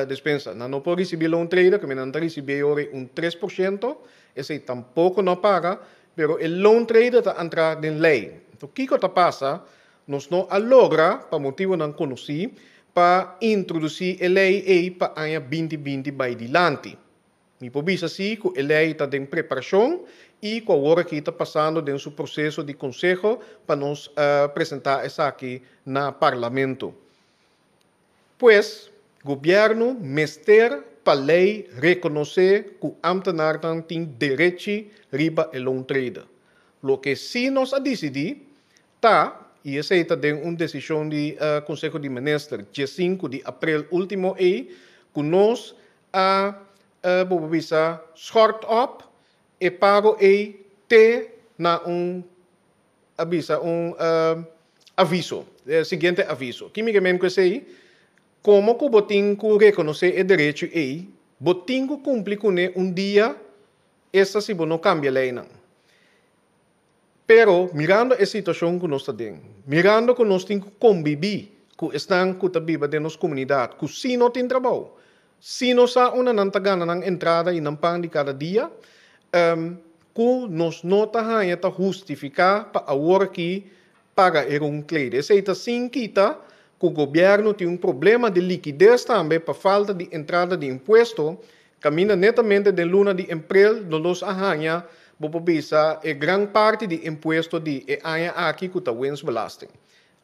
Dispensa, não pode receber loan trader, que não receber 3%, esse tampouco não paga, pero o loan trader está entrando em lei. Então, o que está passando? Nós não logra, para motivo não conheci, para introduzir a lei para o ano 2020 vai dilante. Me pode assim que a lei está em preparação e com a hora que está passando dentro do processo de conselho para nos apresentar isso aqui no parlamento. Pois, o governo mester para a lei reconhecer que o ambtenaar tem direito riba e loan trader. Lo que se nós decidir, e essa está dentro uma decisão do Conselho de Ministros, dia 5 de abril último, que nós short up e pago na aviso, seguinte aviso. Que me quer dizer, como que o botinho reconhecer o direito botinho cumpre com dia, essa se não cambia a lei não. Pero, mirando a situação que nós estamos, mirando que nós temos que conviver, que estão com a vida de nossa comunidade, que se não tem trabalho, se não há uma nantagana na entrada e na pão de cada dia, que nós não estamos justificar para a hora que paga um crédito. Esse é assim que o governo tem problema de liquidez também para falta de entrada de imposto, caminha netamente de luna de abril, nós arranha, e grande parte de imposto de anha aqui que está wins belasting.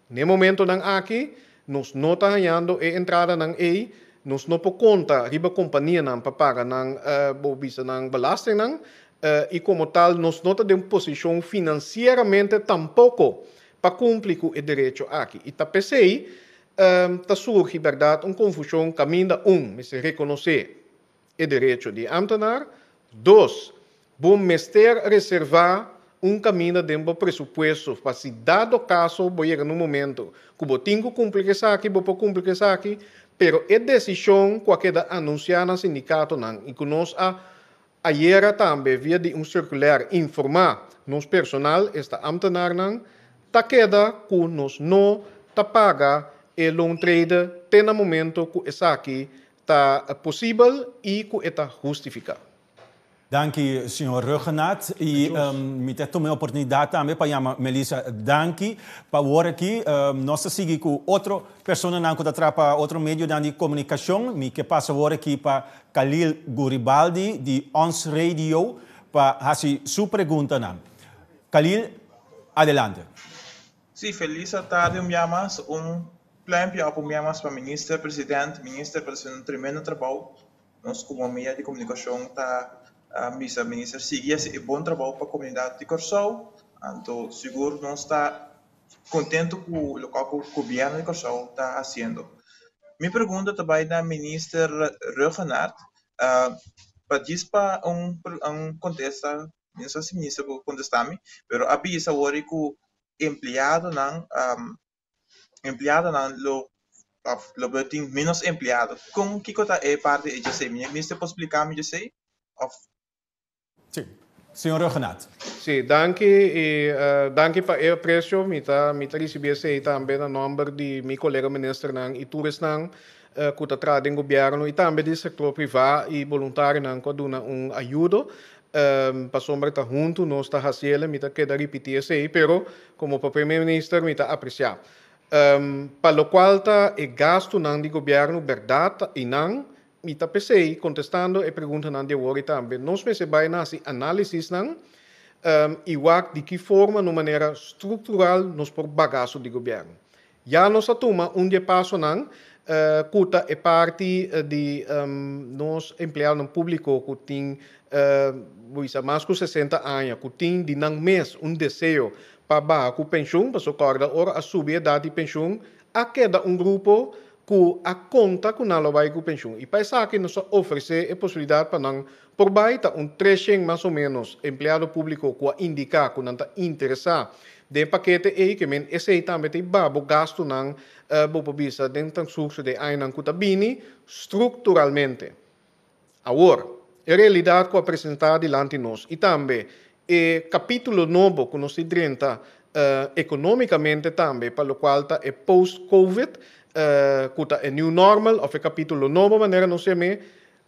No momento nang aqui, nós não está arranhando a entrada nang nós não podemos conta riba companhia nang papaga nang bobisa nang belasting nang e como tal nós não temos posição financeiramente tampouco para cumprir com o direito aqui. E tapecei surge verdade uma confusão caminha se reconhecer o direito de ambtenaar, 2 bom mester reservar caminho dentro do pressuposto para se dado caso vou chegar no momento que vou ter que cumprir isso aqui, vou cumprir isso aqui, pero a decisão que queda anunciada no sindicato não e que nós ayer também via de circular informar nos personal esta ambtenaar não tá queda que nós não tá paga e loan trader tem no momento que isso aqui tá possível e que está justificado. Dank u, senhor Ruggenaat. E me tomei a oportunidade também para chamar Melissa Danki para agora aqui. Nós seguimos com outra pessoa que está para outro meio de comunicação. Me que passa agora aqui para Khalil Guribaldi, de Ons Radio, para fazer sua pergunta. Khalil, adelante. Sim, feliz tarde, me chamas. Plan para o ministro, presidente, fazendo um tremendo trabalho. nós como meio de comunicação está missa minister seguir esse bom trabalho para a comunidade de Corsol, então seguro nós está contente com o local que o governo de Corsol está fazendo. Minha pergunta também da minister Reugenart, para dizer para contesta, não sei se o ministro vai contestar-me, mas avisa agora que o empregado não lo boletim menos empregado. Com que coisa é parte de você? Ministro, pode explicar-me de você? Sim. Senhor Reugenart. Sim, danke para o preço, mita receber se também o nome de meu colega ministro nang e tourist nang que está trazendo governo e também do setor privado e voluntário nang que dona ajuda para sombra tá junto nós está fazendo, mita queda repetir se, pero como para primeiro-ministro mita apreciar. Para o qual tá é gasto nang de governo verdade e nang mita pensei contestando e pergunta nang de agora também. Nós vai nesse análise nang igual de que forma, de maneira estrutural, nós por bagaço de governo. Já nós toma de passo nang cuta é parte de nós empregados público que tem mais de 60 anos, que tem de nang mês desejo para baixar com pensão, para socorrer ora a subir a idade de pensão, a queda grupo que a conta que não vai com pensão. E para isso aqui nós oferecer a possibilidade para não por baixo trecho mais ou menos empregado público que indicar que não está interessado de paquete aí que men esse também tem babo gasto não bobo bisa dentro do surso de aí não que bini estruturalmente. Agora, a realidade que apresentada diante de nós e também o capítulo novo que nós temos economicamente também para o qual está é post-Covid que é new normal ou é capítulo novo maneira não se me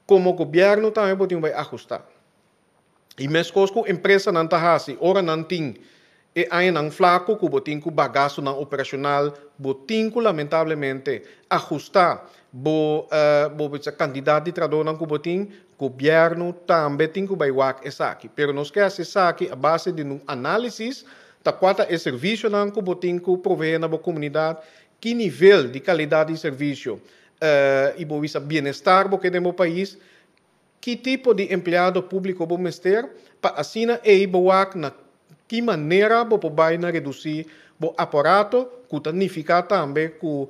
como governo também pode ajustar. E mesmo que a empresa não está assim, ora não tem e aí não flaco que botin que bagaço não operacional botin que lamentavelmente ajustar bo candidato de trabalho não que botin governo também tem que bailar essa aqui, pero nós quer essa aqui a base de um análise da quanto é serviço não que botin que prover na comunidade, que nível de qualidade de serviço e bo visa bem-estar porque no país, que tipo de empregado público vamos ter para assim e boak na que maneira vai reduzir o aparato que significa também que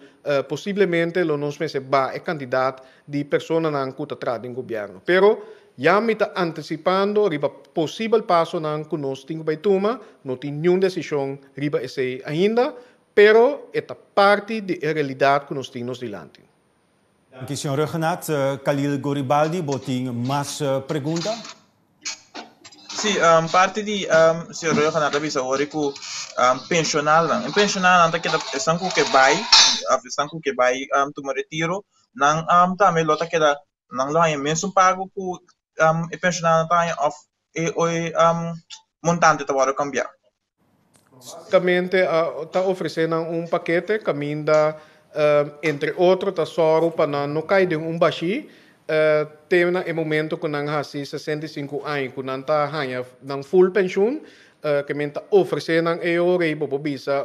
possivelmente o nosso é candidato de pessoas que estão no governo. Pero já me está antecipando riba possível passo que nós temos que tomar, não tem nenhuma decisão riba esse ainda, pero é parte da realidade que nós temos diante. Dank u, senhor Reugenart. Khalil Goribaldi, botin mais pergunta? Sim, parte de senhor Reugenart avisa agora que pensional não está que estão com que vai tomar retiro, não também lota que não lá é mesmo pago por pensional tá montante tá agora cambiar. Basicamente está oferecendo paquete caminho entre outros tesouros para não cair de baixo. Tem no momento que não há 65 anos, que não está na full pension, que me está oferecendo rei para bisa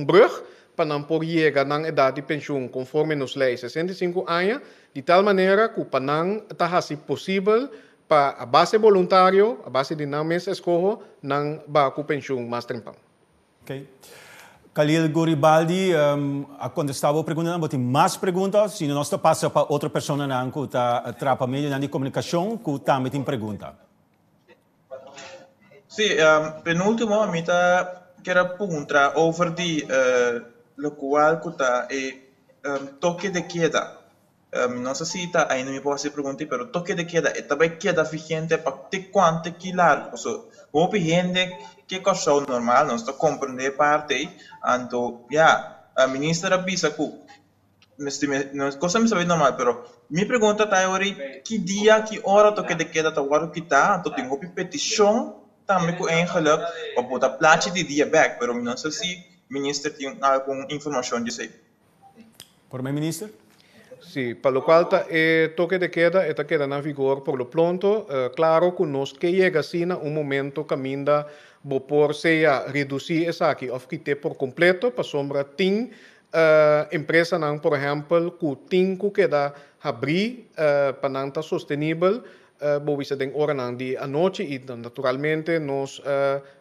brug para não poder chegar na idade de pensão conforme nos leis 65 anos, de tal maneira que para não está possível para a base voluntário, a base de não mês escorro, não vai com pensão mais tempo. Ok. Khalil Goribaldi, quando estava perguntando, tem mais perguntas, se nós passa para outra pessoa que está atrapa meio na comunicação, que também tem pergunta. Sim, penúltimo, a mim quero perguntar over de local que está toque de queda. Não sei se está ainda me posso perguntar, mas toque de queda também queda vigente para ter quanto que largo. Como gente que coisa normal, nós está compreender parte, então, a ministra avisa que coisa me sabe normal, mas minha pergunta está agora, que dia, que hora toque de queda está agora que está, então tem uma petição também com engeluk para botar plaatje de dia back, mas não sei se o ministro tem alguma informação disso aí. Por mim, ministro? Sim, para o qual toque de queda está quedando em vigor por lo pronto. Claro que nós que chega assim momento caminha por seja reduzir essa aqui ou quitar por completo para sombra tem empresa, por exemplo, que tem que abrir para estar sustentável, se tem hora de a noite e naturalmente nos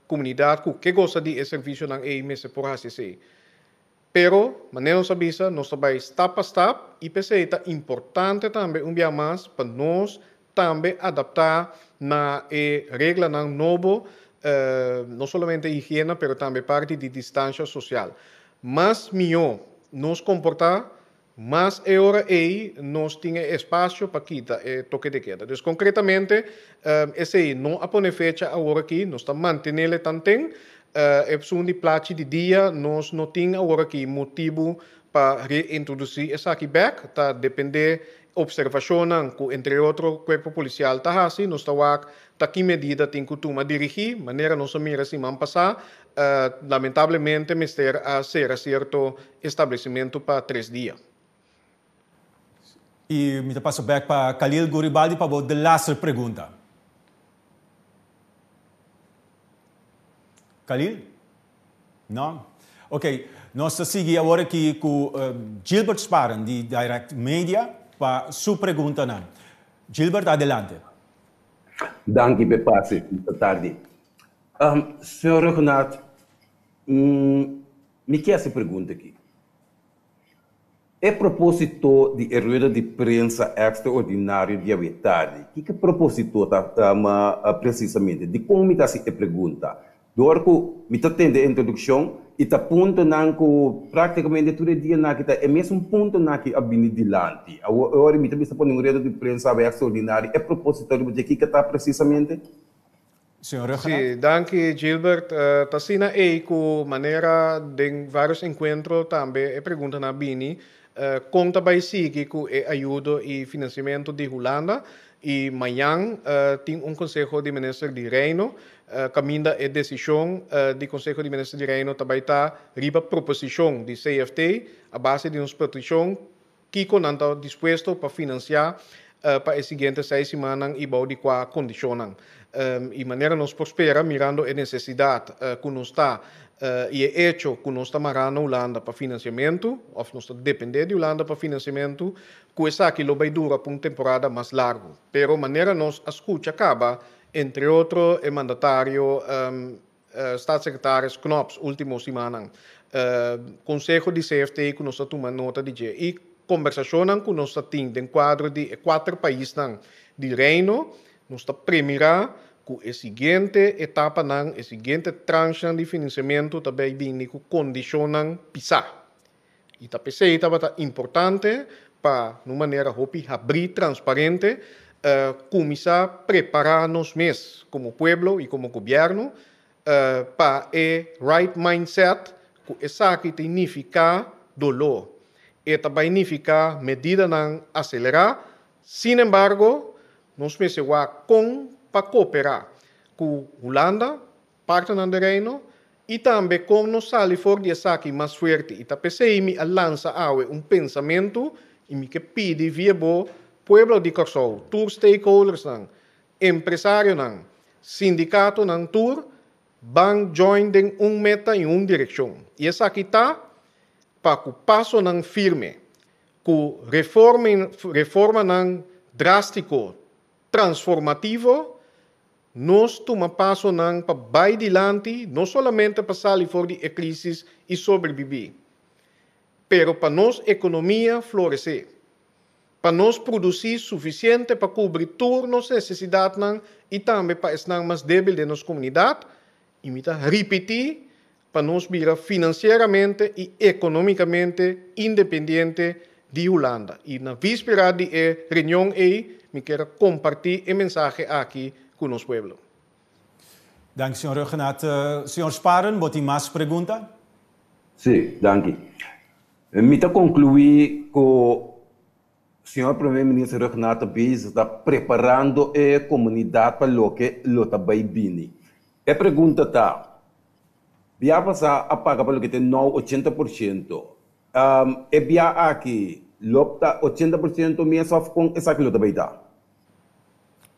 comunidade que gosta de serviço não é mesmo por assim. Pero, maneira nos avisa, nós também step a step e pensei é importante também dia mais para nós também adaptar na regra novo, não somente higiene, pero também parte de distância social. Mas melhor nos comportar, mas é hora aí nós tínhamos espaço para quitar toque de queda. Então, concretamente, esse não a pôr fecha agora aqui, nós estamos mantendo tanto. É de plaatje de dia, nós não temos agora aqui motivo para reintroduzir essa aqui back, tá depender observação que entre outros corpo policial tá assim, nós tá que medida tem que tomar dirigir, maneira nós mira assim man passar, lamentavelmente mister a ser certo estabelecimento para 3 dias. E me passo back para Khalil Guribaldi para a laatste pergunta. Khalil? Não? Ok. Nós seguimos agora aqui com Gilbert Sparen, de Direct Media, para a sua pergunta. Gilbert, adelante. Danke, Bepasse. Boa tarde. Senhor Renato, me quer essa pergunta aqui. É propósito de rueda de prensa extraordinário de tarde. Que propósito precisamente? De como me está se pergunta? Doorko me atende a introdução e tá ponto na que praticamente todo dia na que é mesmo ponto na que abini dilante. Agora me também está pondo rede de prensa extraordinário. É propósito de que está precisamente? Senhor Sim, danke Gilbert. Tassina com maneira de vários encontros também é pergunta na Bini. Conta vai seguir com ajuda e financiamento de Holanda e amanhã tem conselho de ministro de Reino. Caminda a decisão do Conselho de Ministros de Reino também está riba proposição de CFT a base de uma petição que não está disposto para financiar para as seguintes 6 semanas e para qual condicionam. E maneira nos prospera mirando a necessidade que nos está e é hecho que nós estamos marando a Holanda para financiamento, ou nós estamos dependendo de Holanda para financiamento, que essa aqui vai durar por uma temporada mais larga. Pero maneira nos escuta acaba entre outros, o mandatário staatssecretário Knops, última semana, Conselho de CFT, que nós tomamos nota de e conversação que nós temos em quadro de 4 países de Reino, nós premirar que a seguinte etapa, a seguinte tranche de financiamento também vem com condicionam pisar. E a PC é importante para, de uma maneira, abrir transparente, começar a preparar-nos mesmos, como povo e como governo, para o right mindset, que essa aqui significa dolor. E também significa medida não acelerar. Sin embargo, nós precisamos para cooperar com a Holanda, parte do Reino, e também com nós saímos fora de essa aqui mais forte. E também se lança pensamento e que pede via Pueblo de Corsol, tour stakeholders, empresário, sindicato, tour, vão join em meta em uma direção. E essa aqui está para que o passo firme, que reforma drástico, transformativo, nós tomamos passo para vai adiante, não somente para sair fora de crise e sobreviver, mas para nossa economia florescer. Para nós produzir suficiente para cobrir todas as necessidades e também para estar mais débil de nossa comunidade, e me repetir para nós virar financeiramente e economicamente independente de Holanda. E na víspera de reunião me quero compartilhar a mensagem aqui com o nosso povo. Dank, senhor Renato. Senhor Sparen, você tem mais perguntas? Sim, danke. Me concluir com o senhor primeiro-ministro Renato Bis está preparando a comunidade para o que está bem vindo. A pergunta está, via passar a pagar para o que tem 80%. E via aqui, lopta 80% mesmo com essa que está bem está.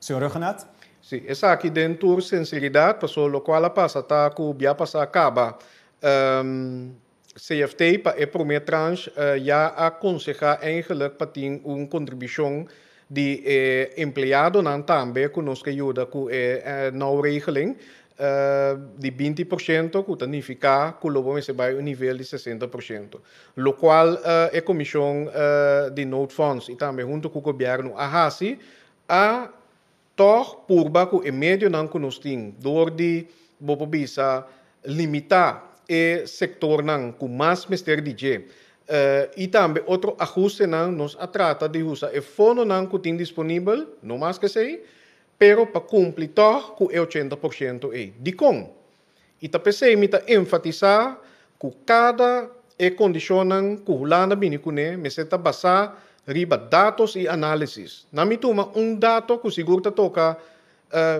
Senhor Renato? Sim, essa aqui dentro de sinceridade, pessoal, o qual passa, tá, que via passar acaba. CFT para a primeira tranche já aconselha eigenlijk para ter uma contribuição de empregado não também que nos ajuda com a nova regeling de 20%, que significa que logo se vai ao nível de 60%. Lo qual a Comissão de Note Funds e também junto com o governo a toch purba que em médio não que nós temos, door de bobobisa limitar o sector não com mais mister DJ. E também outro ajuste não nos trata de usar o fundo não que tem disponível, não mais que sei, pero para cumprir toch com 80% de com. E também sei me enfatizar que cada condição não que o landa bini cune me se basar riba dados e análisis. Na me toma dado que seguro toca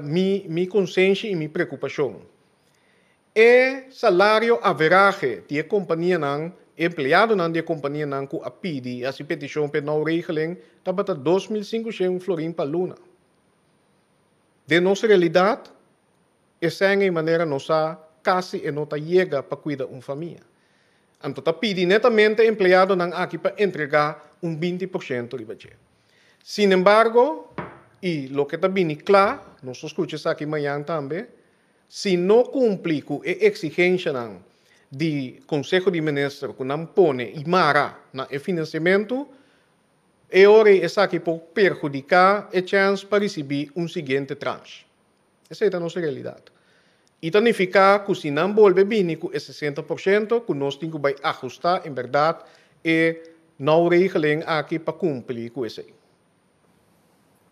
mi consciência e mi preocupação. E salário average de companhia não empregado não de companhia não que a pedi a petição para não regeling tabata 2.500 florin para luna. De nossa realidade, essa é a maneira nossa quase e não chega para cuidar uma família. Então, tá pedi netamente empregado não aqui para entregar 20% de budget. Sin embargo, e lo que está bem claro, nós escutamos aqui amanhã também, se não cumprir com a exigência não de Conselho de Ministros que não põe e mara no financiamento, é hora essa aqui por perjudicar a chance para receber seguinte tranche. Essa é a nossa realidade. E significa que se não volve bem com esse 60%, que nós temos que ajustar, em verdade, e não regeling aqui para cumprir com isso.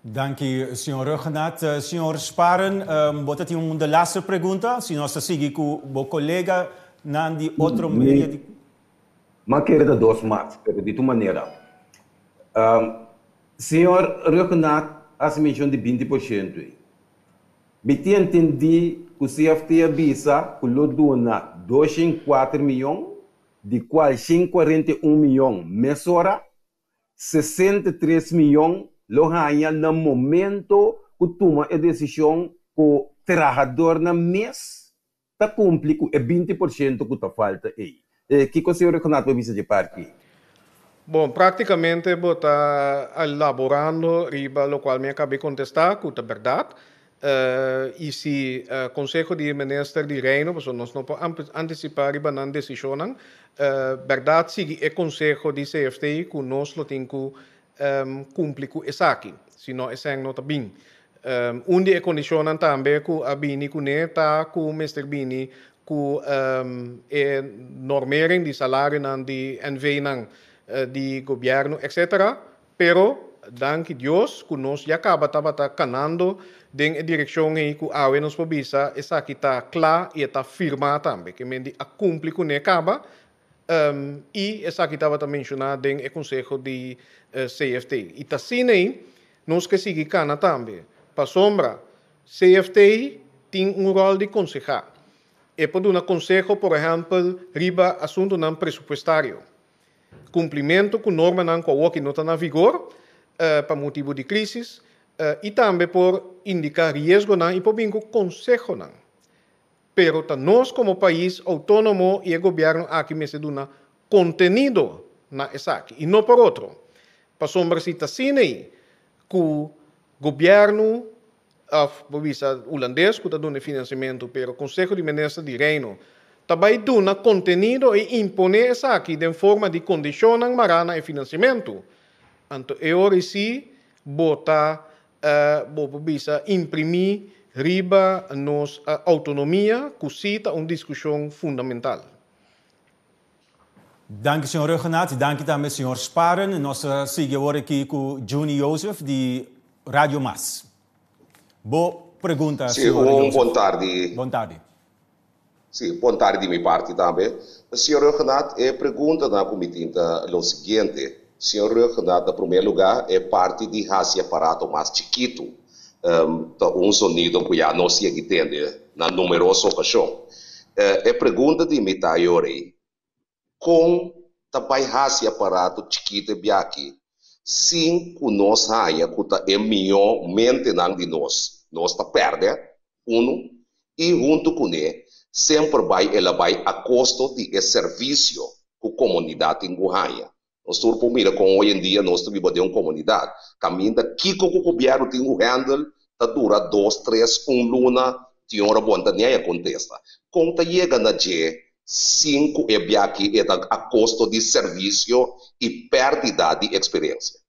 Dank u, senhor Ruggenaat. Senhor Sparen, bota aqui uma laatste pergunta. Se nós seguimos com o colega, na de outro meio. Mas quero dois mais, de tua maneira. Senhor Ruggenaat, a menção de 20%. Me entendi que o CFT avisa que o dona 204 milhões, de qual 141 milhões mesora, 63 milhões lo ganha no momento que toma a decisão que o trabalhador na mês está cumprir com 20% que está falta aí. Que o senhor Ruggenaat vai dizer de parte? Bom, praticamente está elaborando riba lo qual me acabei de contestar, que é verdade. E se o Conselho de Ministros de Reino, nós não podemos antecipar riba na decisão, verdade, sigue o Conselho de CFT que nós lo temos que cumprir com isso aqui, senão isso não está bem. Onde a condição também que a Bini está com o Mr. Bini com a normering de salário de NV de governo, etc. Pero, danke Deus, que nós já acaba canando em direção aí que a nos pobisa, essa aqui está clara e está firme também, que me a cumprir com acaba. E essa aqui estava mencionada em Conselho de CFT. E assim aí, nós que seguimos cana também. Para sombra, CFT tem rol de aconselhar. E pode dar conselho, por exemplo, riba assunto não presupuestário. Cumprimento com norma não que não está na vigor, para motivo de crise, e também por indicar risco não, e por vir com conselho não. Pero nós como país autônomo e o governo aqui me se dá contenido na essa aqui, e não por outro. Para sombra se está assim aí, que o governo holandês que está dando financiamento, pero o Conselho de Ministros de Reino também dá contenido e impõe essa aqui de forma de condicionar marana e financiamento. Então, eu sim botar, imprimir riba nossa autonomia, que cita uma discussão fundamental. Dank u, senhor Ruggenaat. Dank também, senhor Sparen. Nós seguimos aqui com Juni Joseph, de Radio Mas. Boa pergunta, senhor Joseph. Boa tarde. Boa tarde. Sim, boa tarde de minha parte também. Senhor Ruggenaat, a pergunta da comitiva é o seguinte. Senhor Ruggenaat, em primeiro lugar, é parte de esse aparato mais chiquito. Sonido que já não se entende na numerosa ocasião. A pergunta de Mitaiori, com também esse aparato chiquito aqui, sim que nós haya que é melhor mente de nós está perde, e junto com ele, sempre vai a custo de serviço que a comunidade em Guiana. Nós estamos mira com hoje em dia nós vivemos em uma comunidade. Caminho que o governo tem o handle, dura 2, 3, 1 luna, tinha uma boa nem contesta. Conta chega na G 5 é aqui a custo de serviço e perda de experiência.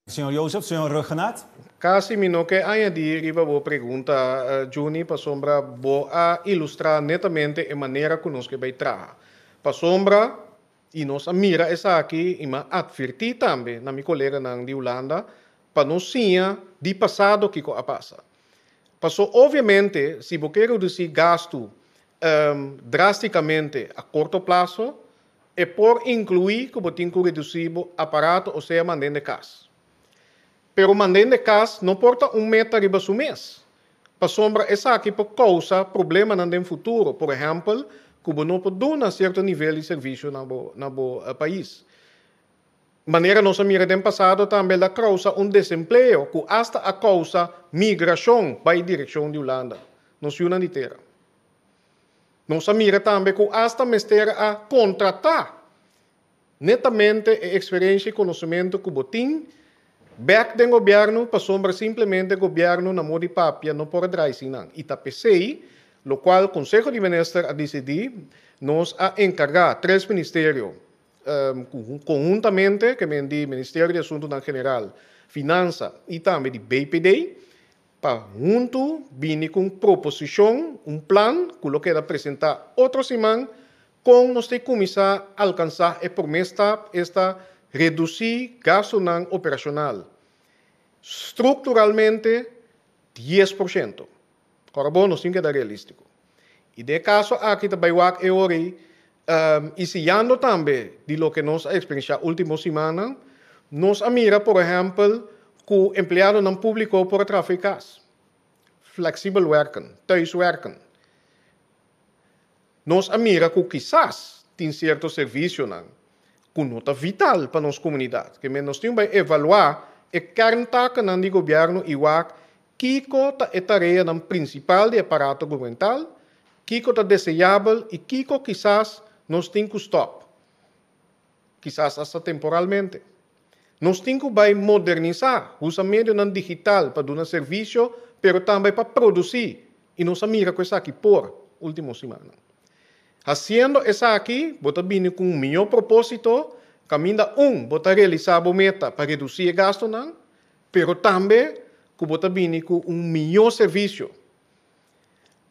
Senhor Joseph, senhor Renaat? Casi mino que añadir iba a pergunta Juni para sombra a ilustrar netamente a maneira que nós que vai trabalhar. Para sombra e nós mira essa aqui e me advertir também na minha colega de Holanda para nós sim de passado que a passa. Passou obviamente se você quer reduzir gasto drasticamente a curto prazo é por incluir que você tem que reduzir o aparato ou seja mandando de casa. Pero mandando de casa não porta meta riba su mês. Para sombra essa aqui por causa problema no futuro. Por exemplo, que você não pode dar um certo nível de serviço no país. Maneira nossa mira do passado também da causa desemprego que hasta a causa migração para a direção de Holanda. Não se una inteira. Nossa mira também que hasta mestre a contratar netamente a experiência e conhecimento que você tem back do governo para sombra simplesmente o governo na moda de papia não pode dar isso não. E tá pensei, lo qual o Conselho de Ministros a decidir nos a encargar 3 ministérios conjuntamente, que me di Ministério de Assuntos General, Finança e também de BPD, para junto vir com proposição, plan, que lo queda apresentar outra semana, com nós ter começar a alcançar a promessa esta reduzir gasto operacional. Estruturalmente, 10%. Agora, bom, nós temos que dar realístico. E de caso, aqui também é hora, e se ando também de lo que nós experienciamos na última semana, nós mira, por exemplo, que o empregado não público por traficar. Flexibel werken, thuiswerken. Nós mira que quizás tem certo serviço que nota vital para nossa comunidade. Que nós temos que evaluar a kerntaken do governo e o que é a tarefa principal do aparato governamental, que é desejável e que quizás nós temos que stop. Quizás hasta temporalmente. Nós temos que modernizar o meio digital para dar serviço, mas também para produzir. E nós mira com isso aqui por última semana. Haciendo essa aqui, você vem com melhor propósito, caminha você realizar a meta para reduzir o gasto, mas também que você vem com melhor serviço.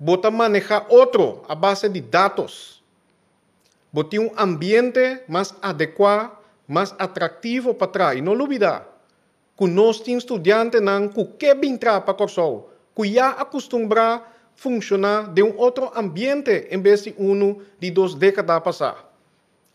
Você manejar outro a base de dados. Você tem ambiente mais adequado, mais atrativo para trás. E não olvidar que nós temos estudantes que vêm para o curso, que já acostumbram funcionar de outro ambiente em vez de de 2 décadas passadas.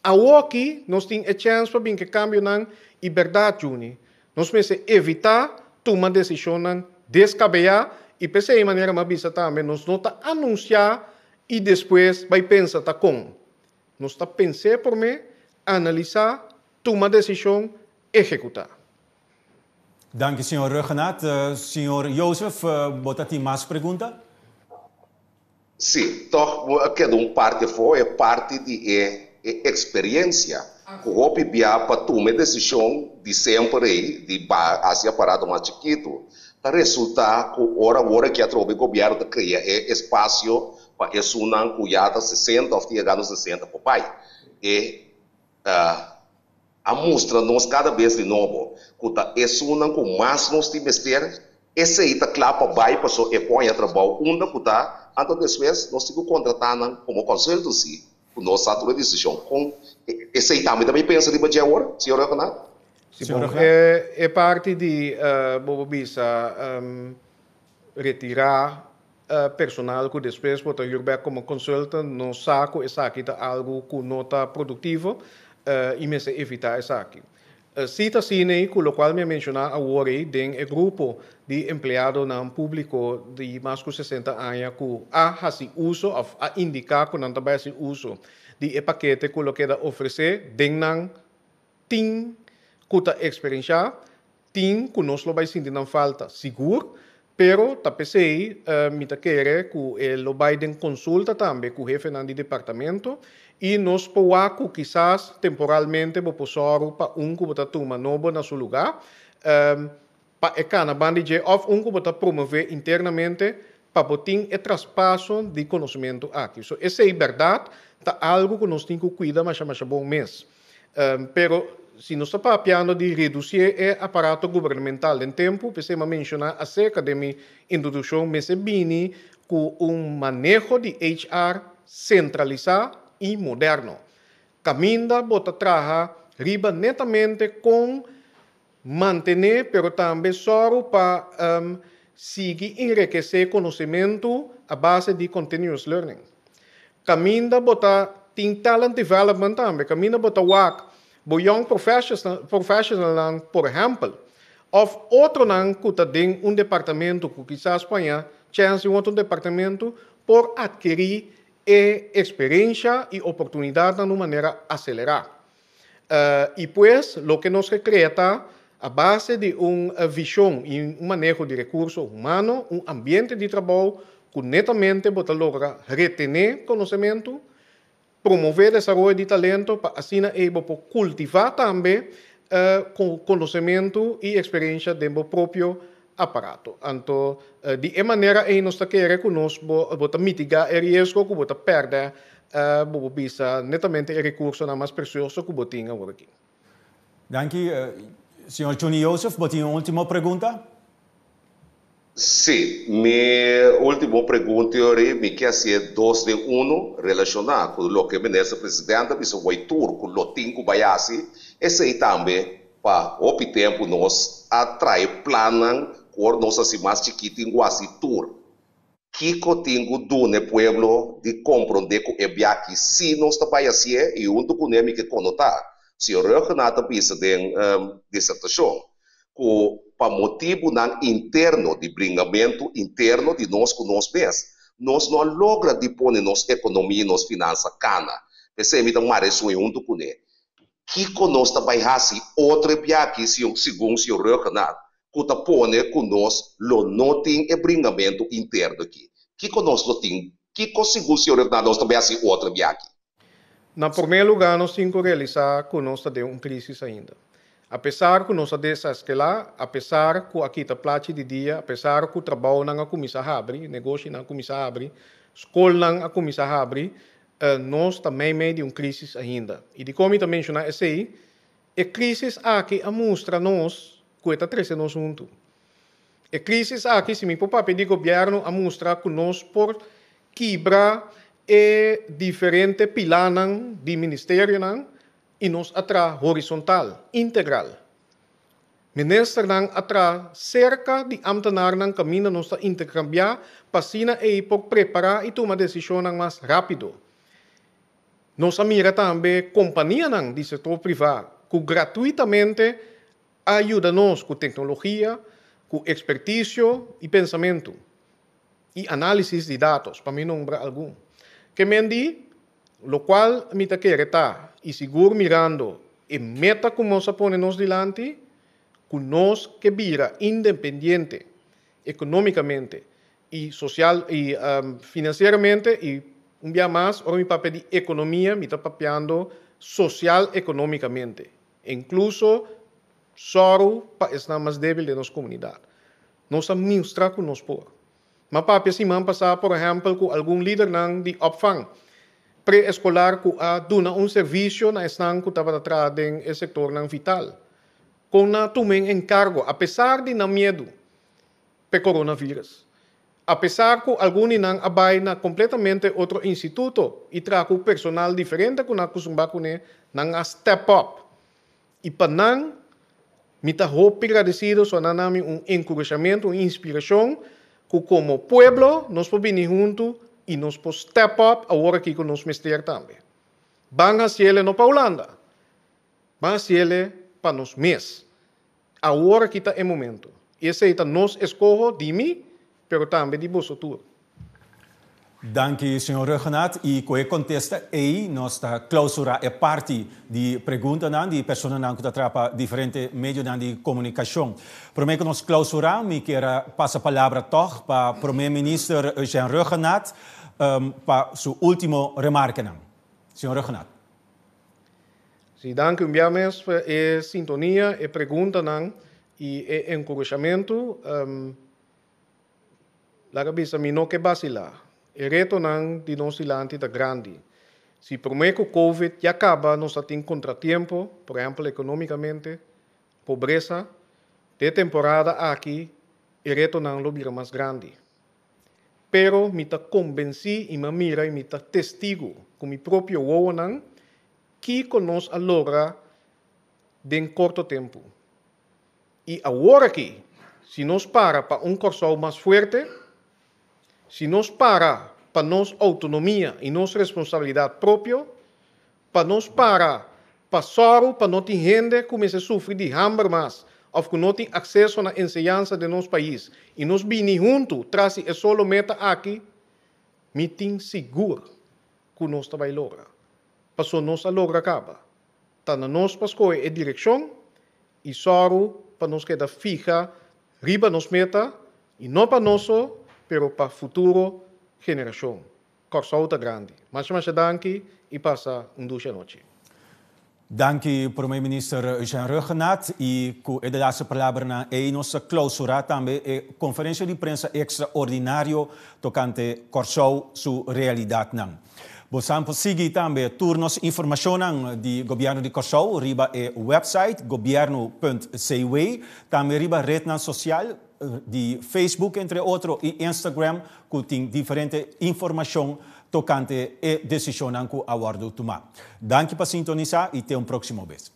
Aqui, nós temos a chance para que cambie na liberdade, Juni. Nós precisamos evitar tomar decisões descabelladas e pensar de maneira mais vista também. Nós não está anunciar e depois vai pensar como. Nós está pensar por mim, analisar, tomar decisão, executar. Dank, senhor Renaat. Senhor Joseph, você tem mais perguntas? Sim, então, cada parte foi parte de experiência. Que o Hopi Bia para tomar decisão de sempre de Ásia parado mais chiquito. Para resultar que hora que a o governo cria espaço para esse não cuidado 60 ou chegando 60 para o pai. E a mostra nós cada vez de novo que esse não com mais nós temos que ter esse aí tá claro para pai para só põe a trabalho onde que tá então depois nós temos que contratar como consultancy o nosso ato de decisão com esse aí também pensa de baixar agora senhor Renato. É parte de retirar personal que depois pode ir como consultant no saco essa aqui tá algo que não está produtivo e me se evitar essa aqui. Cita cine, com o qual me mencionar agora, tem o grupo de empregado no público de mais de 60 anos que faz uso, a indicar que não também faz uso de paquete que o que oferecer, tem que experiência, tem que nós vai sentir não falta seguro, Pero tapesei mita querer que lo Biden consulta também com o jefe do departamento e nos poaco quizás temporalmente bo posoro pa que bota tuma novo na seu lugar pa ekana bandije of que bota promover internamente para botar o traspasso de conhecimento aqui. So, essa é verdade, tá algo que nós temos que cuidar, mas é bom mês. Pero se nós estamos falando de reduzir o aparato governamental em tempo, precisamos mencionar acerca de minha introdução, mas é bem com manejo de HR centralizado e moderno. Caminda bota traja riba netamente com manter, pero também só para seguir enriquecer conhecimento a base de continuous learning. Caminda bota tem talent development também, caminda bota work bo young professional por exemplo, of outro não que tem departamento que quizás ponha chance em outro departamento por adquirir experiência e oportunidade de uma maneira acelerada. E pues, lo que nos recreta a base de uma visão e manejo de recursos humanos, ambiente de trabalho que netamente bota logra retener conhecimento, promover desenvolvimento de talento para assim cultivar também conhecimento e experiência dentro do próprio aparato. Então, de maneira que nós queremos que nós mitigar o risco que bota perder netamente o recurso mais precioso que botinha agora aqui. Danke, senhor Johnny Joseph, botinha uma última pergunta? Sim, minha última pergunta me quer ser 2 de 1 relacionado com o que o ministro-presidente me foi tur com o Tinko Bayasi, esse aí também para o tempo nós atrai planan por nossa se mais chiquitinho assim tur. Kiko tingo do ne pueblo de compreender que é biaki se nós trabalhamos e junto com ele que conotar se o Renato pisa de dissertação que para motivo não interno de bringamento interno de nós com nós mesmos nós não logra de pôr nossa economia nossa finança cana pensei me dar uma reação junto com ele Kiko nós trabalhamos outra biaki segundo se o Renato que tá pone conosco lo noting e bringamento interno aqui. Que conosco tem? Que conseguiu se orientar nós também assim outra viagem? Na primeiro lugar, nós temos que realizar que nós temos uma crise ainda. Apesar que nós desescalar, apesar que aqui está plate de dia, apesar que o trabalho não começa a abrir, negócio não começa a abrir, escola não começa a abrir, nós também meio de uma crise ainda. E de como eu mencionar esse aí, a crise aqui mostra nós que está trazendo junto. A crise aqui, se me pode pedir governo a mostrar que nós por quebrar diferentes pilares de ministério e nós atrás horizontal, integral. Minister não atrás cerca de ambtenaar não caminho nós está intercambiar para sina por preparar e tomar decisão mais rápido. Nós mira também companhia de setor privado que gratuitamente ajuda-nos com tecnologia, com expertise e pensamento e análise de dados, para mim nombrar algum. Que me diz, o qual me está querendo e seguro mirando e meta que nós ponemos delante, que nós que vira independente economicamente e social e financeiramente e dia mais, ou me papel de economia, me está papeando social economicamente, incluso só para estar mais débil de nossa comunidade. Nós administramos com nós por. Mas para assim, passar, por exemplo, com algum líder de opvang pré-escolar que dona serviço na estão que estava atrás do setor vital. Com na tomem encargo, apesar de não medo para coronavírus. Apesar que alguns não abaixam completamente outro instituto e trazem personal diferente que não costumam não step up. E para não me está muito agradecido, só nami encorajamento, uma inspiração, que como pueblo, nós podemos vir juntos e nós podemos step up agora aqui com nosso ministério também. Vamos a ser não para a Holanda, vamos a ser para nós mesmos. Agora aqui está o momento. Esse é o nosso escolho de mim, mas também de vocês. Dank u, senhor Ruggenaat. E com a contesta aí, nós está clausura é parte de perguntas de pessoas que atrapam diferentes meios de comunicação. Para mim que nós clausurar, me quero passar a palavra toch para o primeiro-ministro Jean Ruggenaat para sua última remarca. Senhor Ruggenaat. Sim, dank u mesmo por a sintonia, a pergunta e o encorajamento. La cabeça me não que vacilar. O reto de nós ilante é grande. Se por meio que o Covid já acaba, nós temos contratempo, por exemplo, economicamente, pobreza, de temporada aqui, o reto não é mais grande. Pero me está convenci e me mira e me está testigo com meu próprio ouo que conosco logra em curto tempo. E agora aqui, se nós para corso mais forte, se nós para nossa autonomia e nossa responsabilidade própria, para nós para só para não ter gente que começa a sofrer de hambre mais, ou que não tem acesso à ensinança de nosso país, e nós vimos juntos, traz a solo meta aqui, me tem seguro que nós vai lograr. Para nós logra acaba. Está na nossa escolha a direção, e só para nós queda fija, riba nos meta, e não para nós, pero para a futura geração. Corso grande. Mas danke e passa duas noite. Dank u, primeiro-ministro Jean Ruggenaat. E com a laatste palavra na nossa clausura também a conferência de prensa extraordinária tocante Corso sua realidade. Você seguir também turnos informação do governo de Corso, riba é website governo.cw, também riba rede social de Facebook, entre outros, e Instagram, que tem diferente informação tocante a decisão que a tomar. Danke por sintonizar e até um próximo vez.